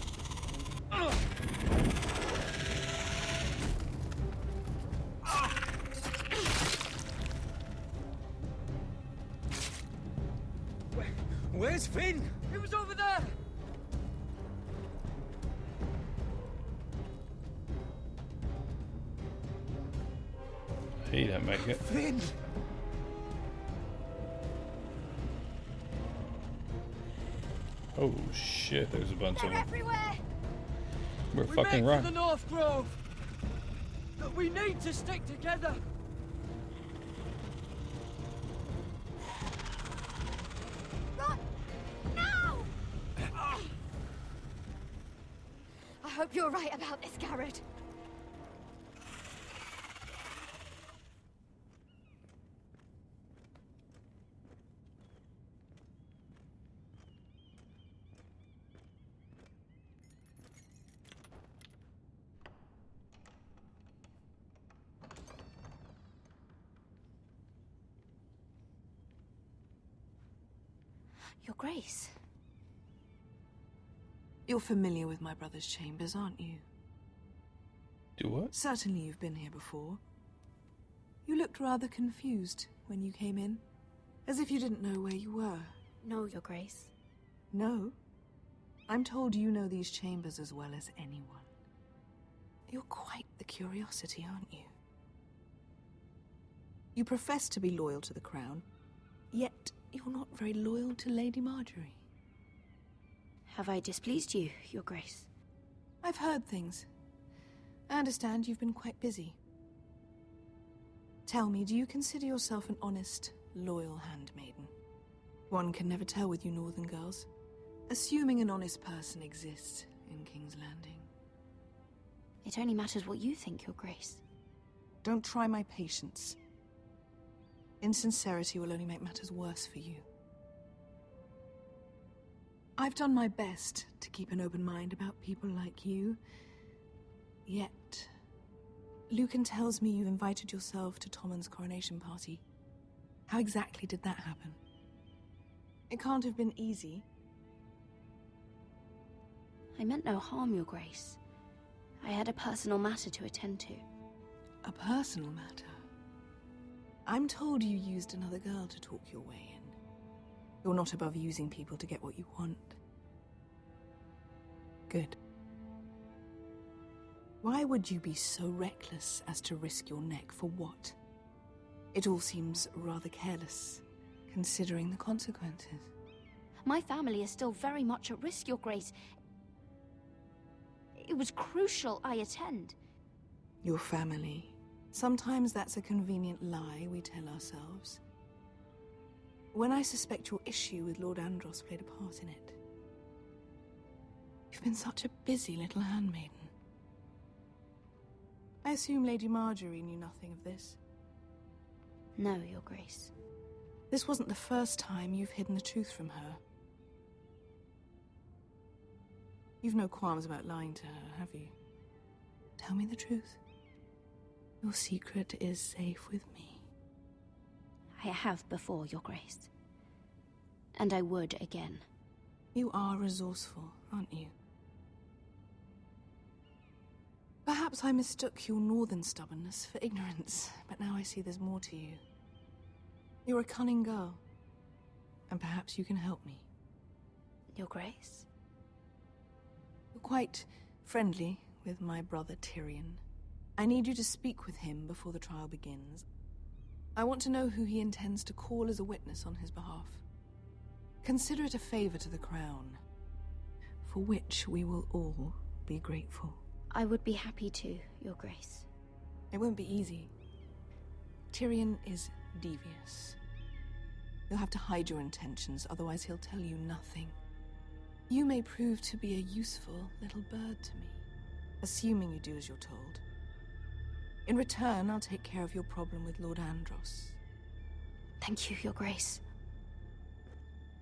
Where's Finn? He was over there! He didn't make it. Finn! Oh shit, there's a bunch of them. Everywhere! We're We fucking make right. for the North Grove! But we need to stick together! Run! Now! I hope you're right about this, Garrett. Your Grace. You're familiar with my brother's chambers, aren't you? Do what? Certainly you've been here before. You looked rather confused when you came in, as if you didn't know where you were. No, Your Grace. No? I'm told you know these chambers as well as anyone. You're quite the curiosity, aren't you? You profess to be loyal to the crown, yet you're not very loyal to Lady Marjorie. Have I displeased you, Your Grace? I've heard things. I understand you've been quite busy. Tell me, do you consider yourself an honest, loyal handmaiden? One can never tell with you northern girls. Assuming an honest person exists in King's Landing. It only matters what you think, Your Grace. Don't try my patience. Insincerity will only make matters worse for you. I've done my best to keep an open mind about people like you. Yet, Lucan tells me you invited yourself to Tommen's coronation party. How exactly did that happen? It can't have been easy. I meant no harm, Your Grace. I had a personal matter to attend to. A personal matter? I'm told you used another girl to talk your way in. You're not above using people to get what you want. Good. Why would you be so reckless as to risk your neck for what? It all seems rather careless, considering the consequences. My family is still very much at risk, Your Grace. It was crucial I attend. Your family. Sometimes that's a convenient lie we tell ourselves. When I suspect your issue with Lord Andros played a part in it. You've been such a busy little handmaiden. I assume Lady Marjorie knew nothing of this. No, Your Grace. This wasn't the first time you've hidden the truth from her. You've no qualms about lying to her, have you? Tell me the truth. Your secret is safe with me. I have before, Your Grace. And I would again. You are resourceful, aren't you? Perhaps I mistook your northern stubbornness for ignorance, but now I see there's more to you. You're a cunning girl, and perhaps you can help me. Your Grace? You're quite friendly with my brother Tyrion. I need you to speak with him before the trial begins. I want to know who he intends to call as a witness on his behalf. Consider it a favor to the crown, for which we will all be grateful. I would be happy to, Your Grace. It won't be easy. Tyrion is devious. You'll have to hide your intentions, otherwise he'll tell you nothing. You may prove to be a useful little bird to me, assuming you do as you're told. In return, I'll take care of your problem with Lord Andros. Thank you, Your Grace.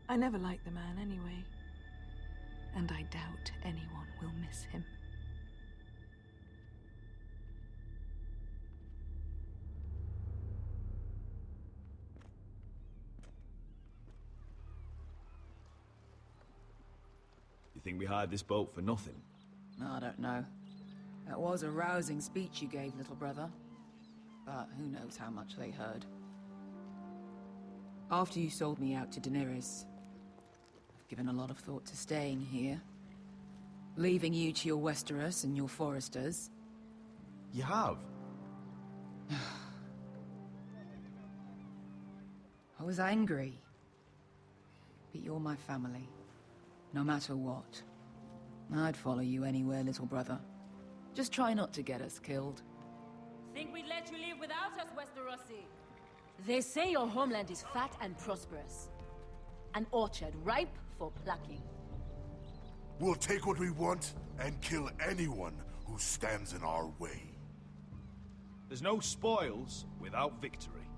I never liked the man anyway, and I doubt anyone will miss him. You think we hired this boat for nothing? I don't know. That was a rousing speech you gave, little brother. But who knows how much they heard. After you sold me out to Daenerys, I've given a lot of thought to staying here. Leaving you to your Westeros and your Foresters. You have? I was angry. But you're my family. No matter what. I'd follow you anywhere, little brother. Just try not to get us killed. Think we'd let you live without us, Westerosi? They say your homeland is fat and prosperous. An orchard ripe for plucking. We'll take what we want and kill anyone who stands in our way. There's no spoils without victory.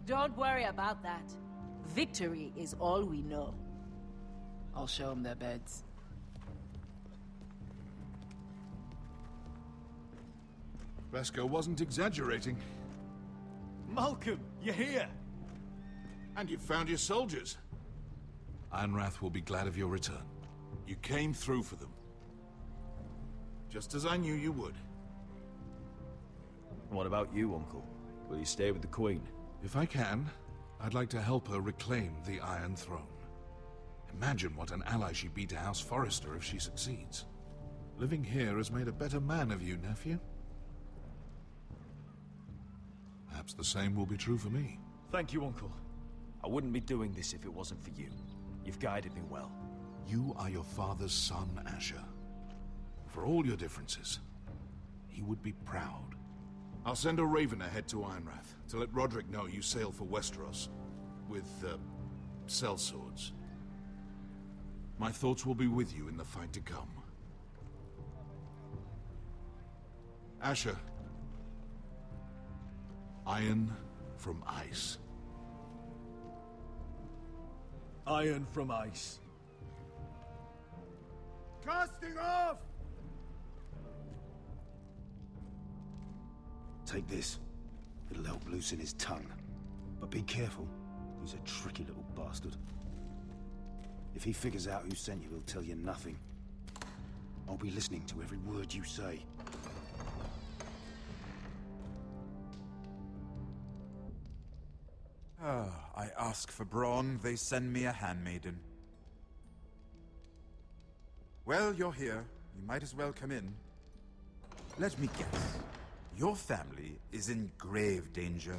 Don't worry about that. Victory is all we know. I'll show them their beds. Vesco wasn't exaggerating. Malcolm, you're here! And you've found your soldiers. Ironrath will be glad of your return. You came through for them. Just as I knew you would. What about you, Uncle? Will you stay with the Queen? If I can, I'd like to help her reclaim the Iron Throne. Imagine what an ally she'd be to House Forrester if she succeeds. Living here has made a better man of you, nephew. Perhaps the same will be true for me. Thank you, Uncle. I wouldn't be doing this if it wasn't for you. You've guided me well. You are your father's son, Asher. For all your differences, he would be proud. I'll send a raven ahead to Ironrath to let Roderick know you sail for Westeros with, sellswords. My thoughts will be with you in the fight to come. Asher. Iron from ice. Iron from ice. Casting off! Take this. It'll help loosen his tongue. But be careful. He's a tricky little bastard. If he figures out who sent you, he'll tell you nothing. I'll be listening to every word you say. I ask for brawn, they send me a handmaiden. Well, you're here. You might as well come in. Let me guess. Your family is in grave danger,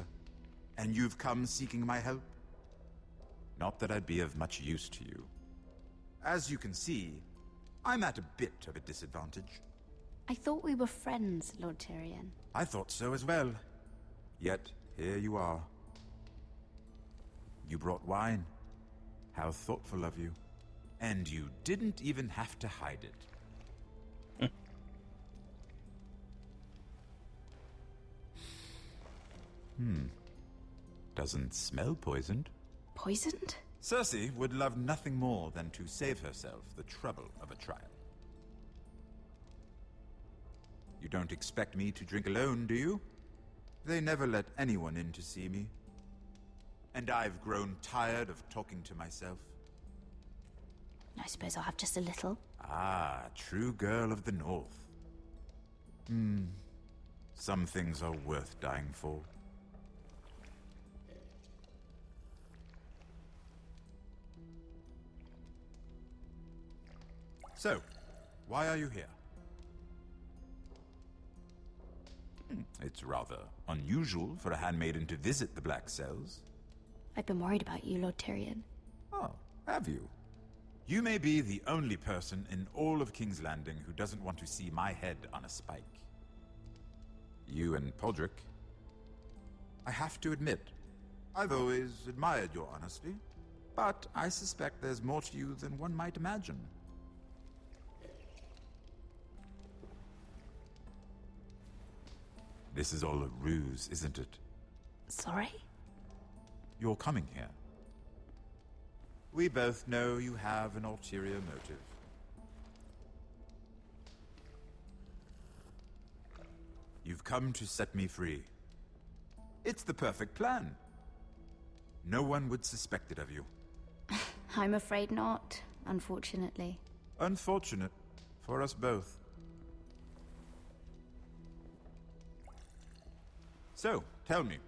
and you've come seeking my help? Not that I'd be of much use to you. As you can see, I'm at a bit of a disadvantage. I thought we were friends, Lord Tyrion. I thought so as well. Yet, here you are. You brought wine. How thoughtful of you. And you didn't even have to hide it. Doesn't smell poisoned. Poisoned? Cersei would love nothing more than to save herself the trouble of a trial. You don't expect me to drink alone, do you? They never let anyone in to see me. And I've grown tired of talking to myself. I suppose I'll have just a little. Ah, true girl of the North. Some things are worth dying for. So, why are you here? It's rather unusual for a handmaiden to visit the Black Cells. I've been worried about you, Lord Tyrion. Oh, have you? You may be the only person in all of King's Landing who doesn't want to see my head on a spike. You and Podrick. I have to admit, I've always admired your honesty, but I suspect there's more to you than one might imagine. This is all a ruse, isn't it? Sorry? You're coming here. We both know you have an ulterior motive. You've come to set me free. It's the perfect plan. No one would suspect it of you. I'm afraid not, unfortunately. Unfortunate for us both. So, tell me.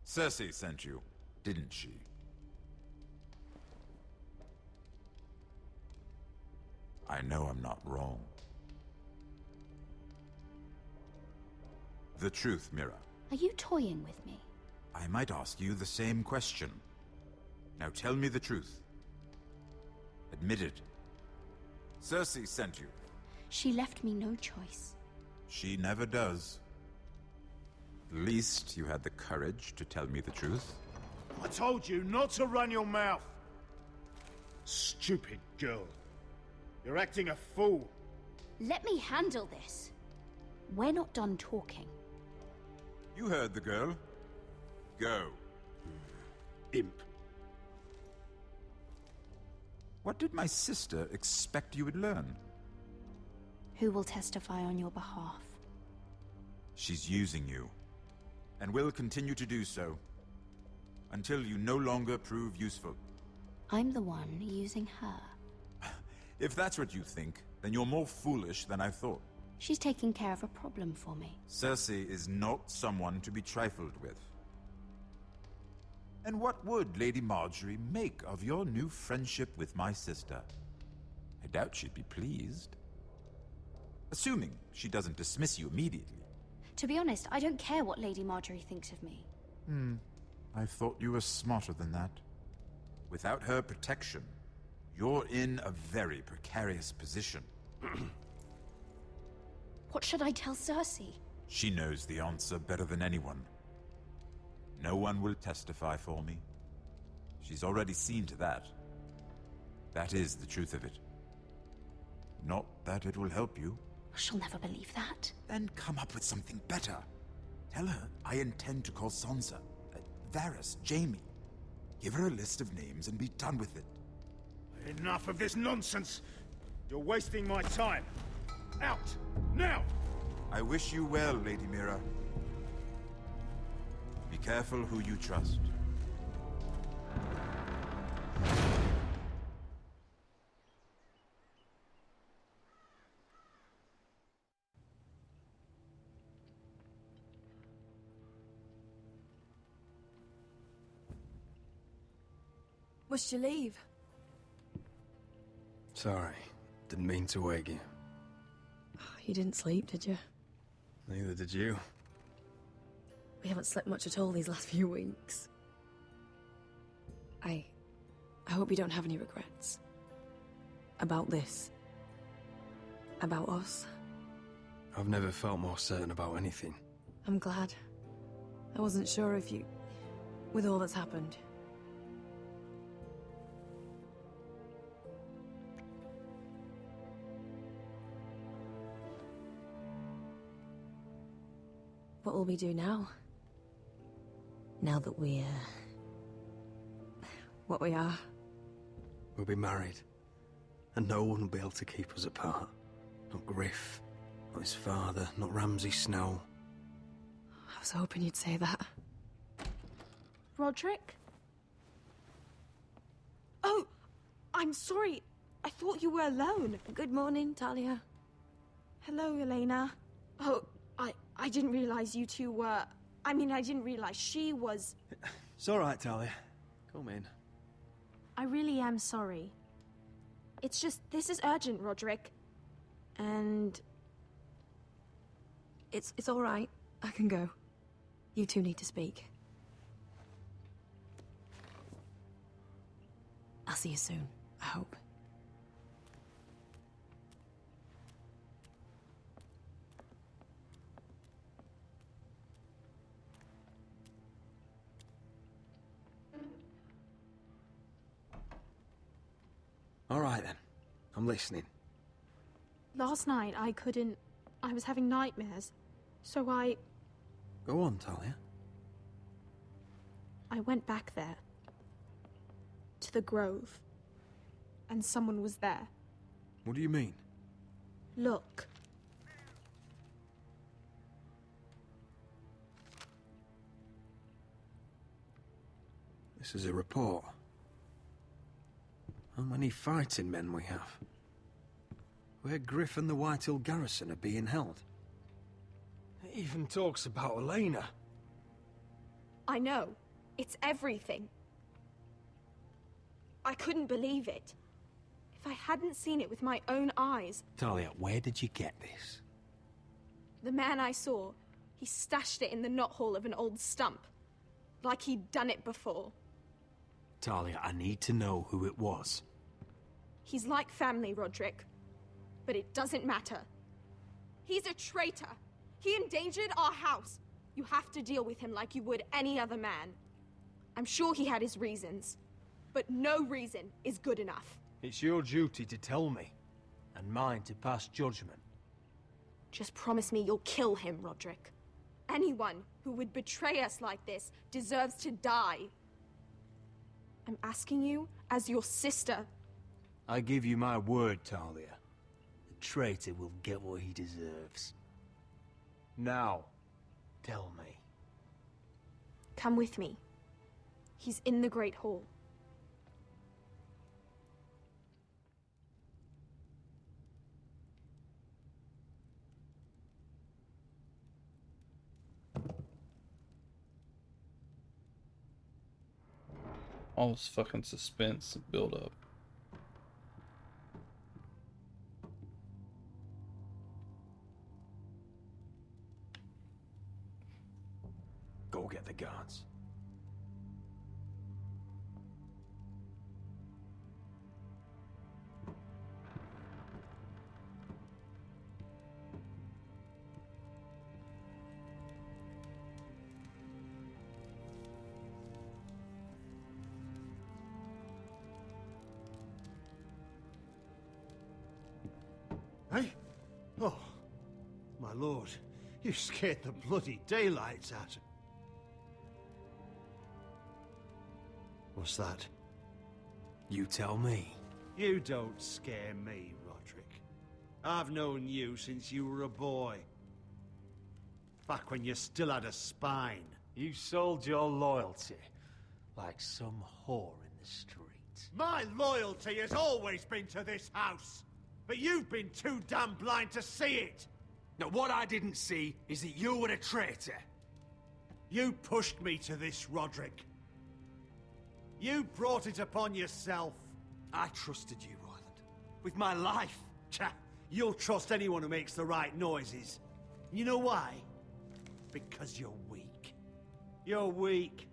Cersei sent you, didn't she? I know I'm not wrong. The truth, Mira. Are you toying with me? I might ask you the same question. Now tell me the truth. Admit it. Cersei sent you. She left me no choice. She never does. At least you had the courage to tell me the truth. I told you not to run your mouth. Stupid girl. You're acting a fool. Let me handle this. We're not done talking. You heard the girl. Go. Imp. What did my sister expect you would learn? Who will testify on your behalf? She's using you, and will continue to do so, until you no longer prove useful. I'm the one using her. If that's what you think, then you're more foolish than I thought. She's taking care of a problem for me. Cersei is not someone to be trifled with. And what would Lady Marjorie make of your new friendship with my sister? I doubt she'd be pleased. Assuming she doesn't dismiss you immediately. To be honest, I don't care what Lady Marjorie thinks of me. I thought you were smarter than that. Without her protection, you're in a very precarious position. What should I tell Cersei? She knows the answer better than anyone. No one will testify for me. She's already seen to that. That is the truth of it. Not that it will help you. She'll never believe that. Then come up with something better. Tell her I intend to call Sansa, Varys, Jaime. Give her a list of names and be done with it. Enough of this nonsense. You're wasting my time. Out! Now! I wish you well, Lady Mira. Be careful who you trust. Must you leave? Sorry, didn't mean to wake you. You didn't sleep, did you? Neither did you. We haven't slept much at all these last few weeks. I hope you don't have any regrets. About this. About us. I've never felt more certain about anything. I'm glad. I wasn't sure if you... with all that's happened. What will we do now? Now that we're... what we are? We'll be married. And no one will be able to keep us apart. Not Griff, not his father, not Ramsay Snow. I was hoping you'd say that. Roderick? Oh, I'm sorry. I thought you were alone. Good morning, Talia. Hello, Elena. Oh, I didn't realize you two were... I mean, I didn't realize she was... It's all right, Talia. Come in. I really am sorry. It's just, this is urgent, Roderick. And... It's all right. I can go. You two need to speak. I'll see you soon, I hope. All right, then. I'm listening. Last night, I was having nightmares. So Go on, Talia. I went back there. To the grove. And someone was there. What do you mean? Look. This is a report. How many fighting men we have? Where Griff and the Whitehill garrison are being held. It even talks about Elena. I know. It's everything. I couldn't believe it. If I hadn't seen it with my own eyes... Talia, where did you get this? The man I saw, he stashed it in the knothole of an old stump. Like he'd done it before. Talia, I need to know who it was. He's like family, Roderick. But it doesn't matter. He's a traitor. He endangered our house. You have to deal with him like you would any other man. I'm sure he had his reasons. But no reason is good enough. It's your duty to tell me, and mine to pass judgment. Just promise me you'll kill him, Roderick. Anyone who would betray us like this deserves to die. I'm asking you as your sister. I give you my word, Talia. The traitor will get what he deserves. Now, tell me. Come with me. He's in the Great Hall. All this fucking suspense and build up. Go get the guards. Hey? Oh, my lord, you scared the bloody daylights out of... What's that? You tell me. You don't scare me, Roderick. I've known you since you were a boy. Back when you still had a spine. You sold your loyalty like some whore in the street. My loyalty has always been to this house. But you've been too damn blind to see it! Now, what I didn't see is that you were a traitor. You pushed me to this, Roderick. You brought it upon yourself. I trusted you, Royland. With my life. Cha, you'll trust anyone who makes the right noises. You know why? Because you're weak. You're weak.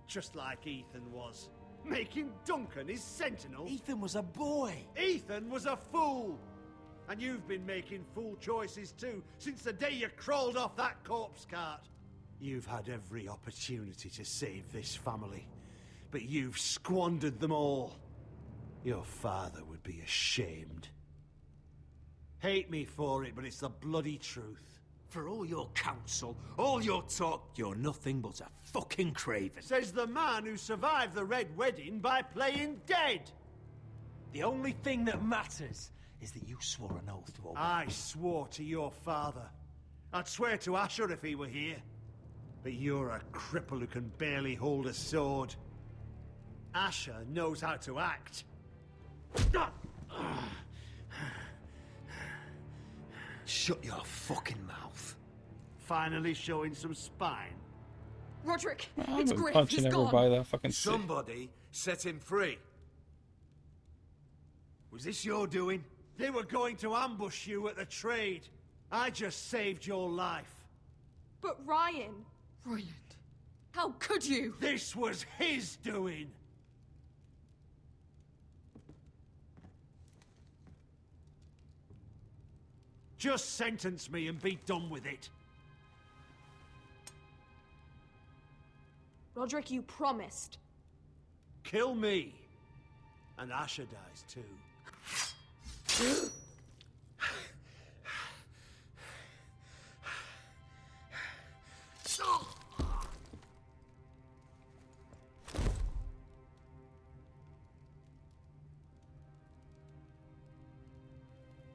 Just like Ethan was. Making Duncan his sentinel. Ethan was a boy. Ethan was a fool. And you've been making fool choices too, since the day you crawled off that corpse cart. You've had every opportunity to save this family, but you've squandered them all. Your father would be ashamed. Hate me for it, but it's the bloody truth. For all your counsel, all your talk, you're nothing but a fucking craven. Says the man who survived the Red Wedding by playing dead. The only thing that matters is that you swore an oath to obey. I swore to your father. I'd swear to Asher if he were here. But you're a cripple who can barely hold a sword. Asher knows how to act. Shut your fucking mouth. Finally showing some spine. Roderick, I've it's been Griff, punching he's everybody gone. by that fucking stick. Somebody set him free. Was this your doing? They were going to ambush you at the trade. I just saved your life. But Ryan... Royland, how could you? This was his doing. Just sentence me and be done with it. Roderick, you promised. Kill me. And Asher dies too.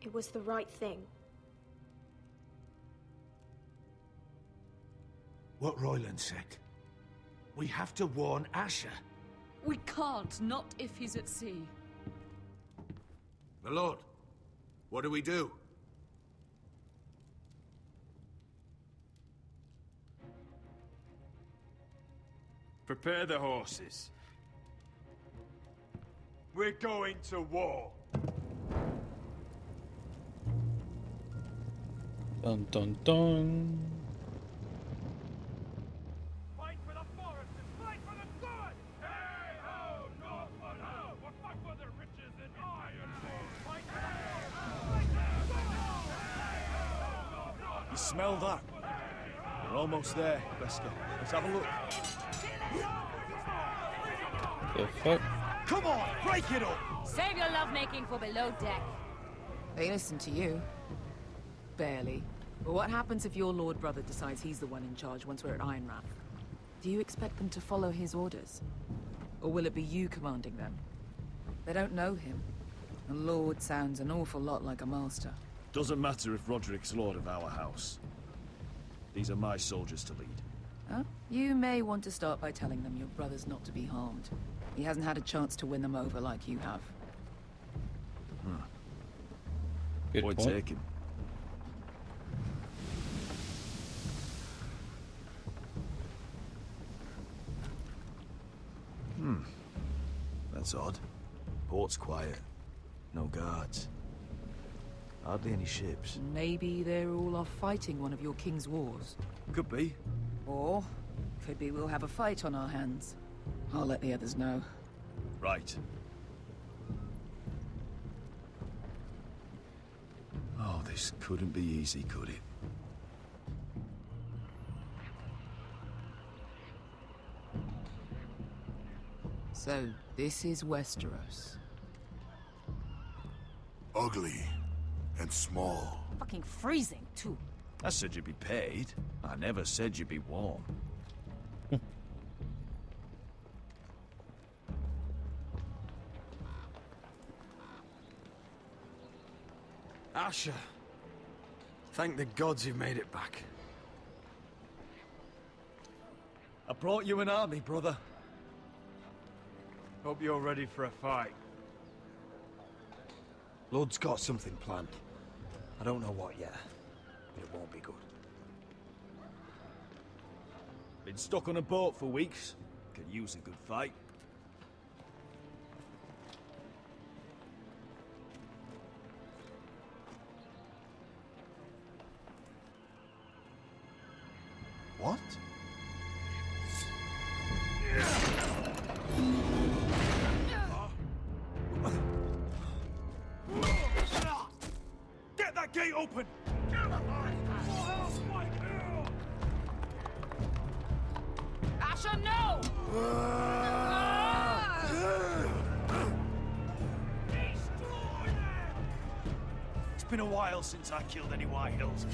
It was the right thing. What Royland said. We have to warn Asher. We can't, not if he's at sea. My lord, what do we do? Prepare the horses. We're going to war. Dun dun dun. Fight for the forest and fight for the good! Hey ho, north for ho! We'll fight for the riches and iron! Fight for the forest! You smell that? We're almost there, Wesker. Let's have a look. The fuck? Come on, break it up! Save your lovemaking for below deck. They listen to you. Barely. But what happens if your Lord Brother decides he's the one in charge once we're at Ironrath? Do you expect them to follow his orders? Or will it be you commanding them? They don't know him. A lord sounds an awful lot like a master. Doesn't matter if Roderick's lord of our house. These are my soldiers to lead. Huh? You may want to start by telling them your brother's not to be harmed. He hasn't had a chance to win them over like you have. Good Point point. taken. That's odd. Port's quiet. No guards. Hardly any ships. Maybe they're all off fighting one of your king's wars. Could be. Or, could be we'll have a fight on our hands. I'll let the others know. Right. Oh, this couldn't be easy, could it? So, this is Westeros. Ugly and small. Fucking freezing, too. I said you'd be paid. I never said you'd be warm. Asher. Thank the gods you've made it back. I brought you an army, brother. Hope you're ready for a fight. Lord's got something planned. I don't know what yet, but it won't be good. Been stuck on a boat for weeks. Could use a good fight. gate open! Asher, no! It's been a while since I killed any White Hills.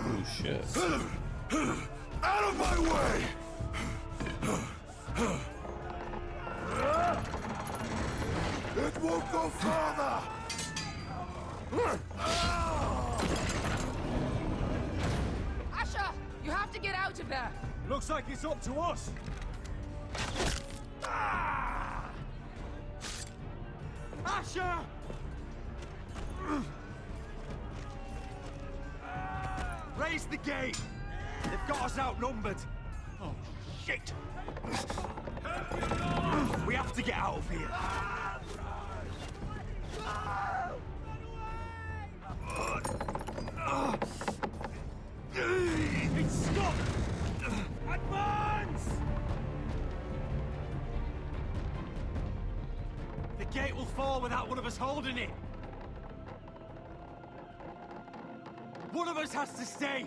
Oh shit. Out of my way! It won't go farther! Asher, you have to get out of there! Looks like it's up to us. Asher! Raise the gate! They've got us outnumbered. Oh, shit! We have to get out of here. It's stuck! Advance! The gate will fall without one of us holding it. One of us has to stay.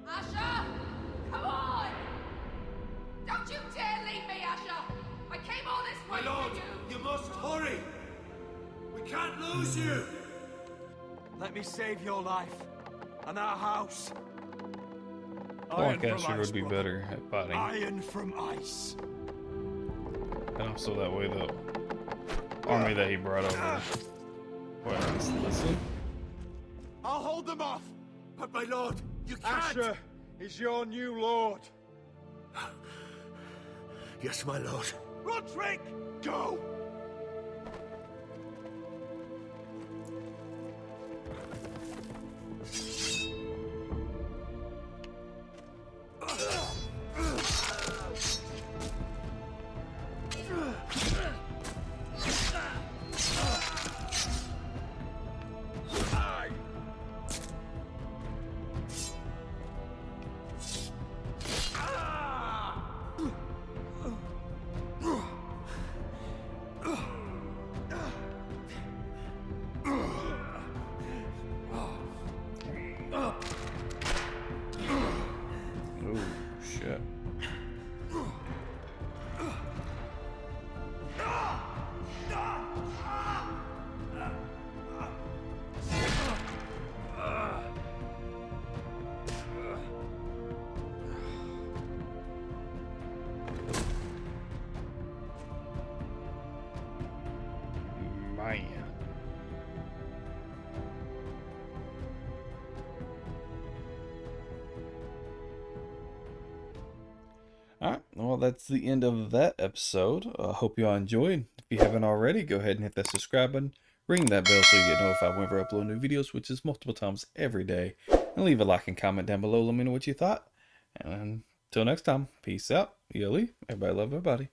Asher! Come on! Don't you dare leave me, Asher! I came all this way My lord, for you! you must hurry! We can't lose you! Let me save your life and our house. Black Asher would be better at fighting. Iron from ice. And also that way the army that he brought over. Well, listen. I'll hold them off. But my lord, you can't! Asher is your new lord. Yes, my lord. Roderick, go! Man. Alright, well, that's the end of that episode. I hope you all enjoyed. If you haven't already, go ahead and hit that subscribe button. Ring that bell so you get notified whenever I upload new videos, which is multiple times every day. And leave a like and comment down below. Let me know what you thought. And until next time, peace out. Yoli. Everybody love everybody.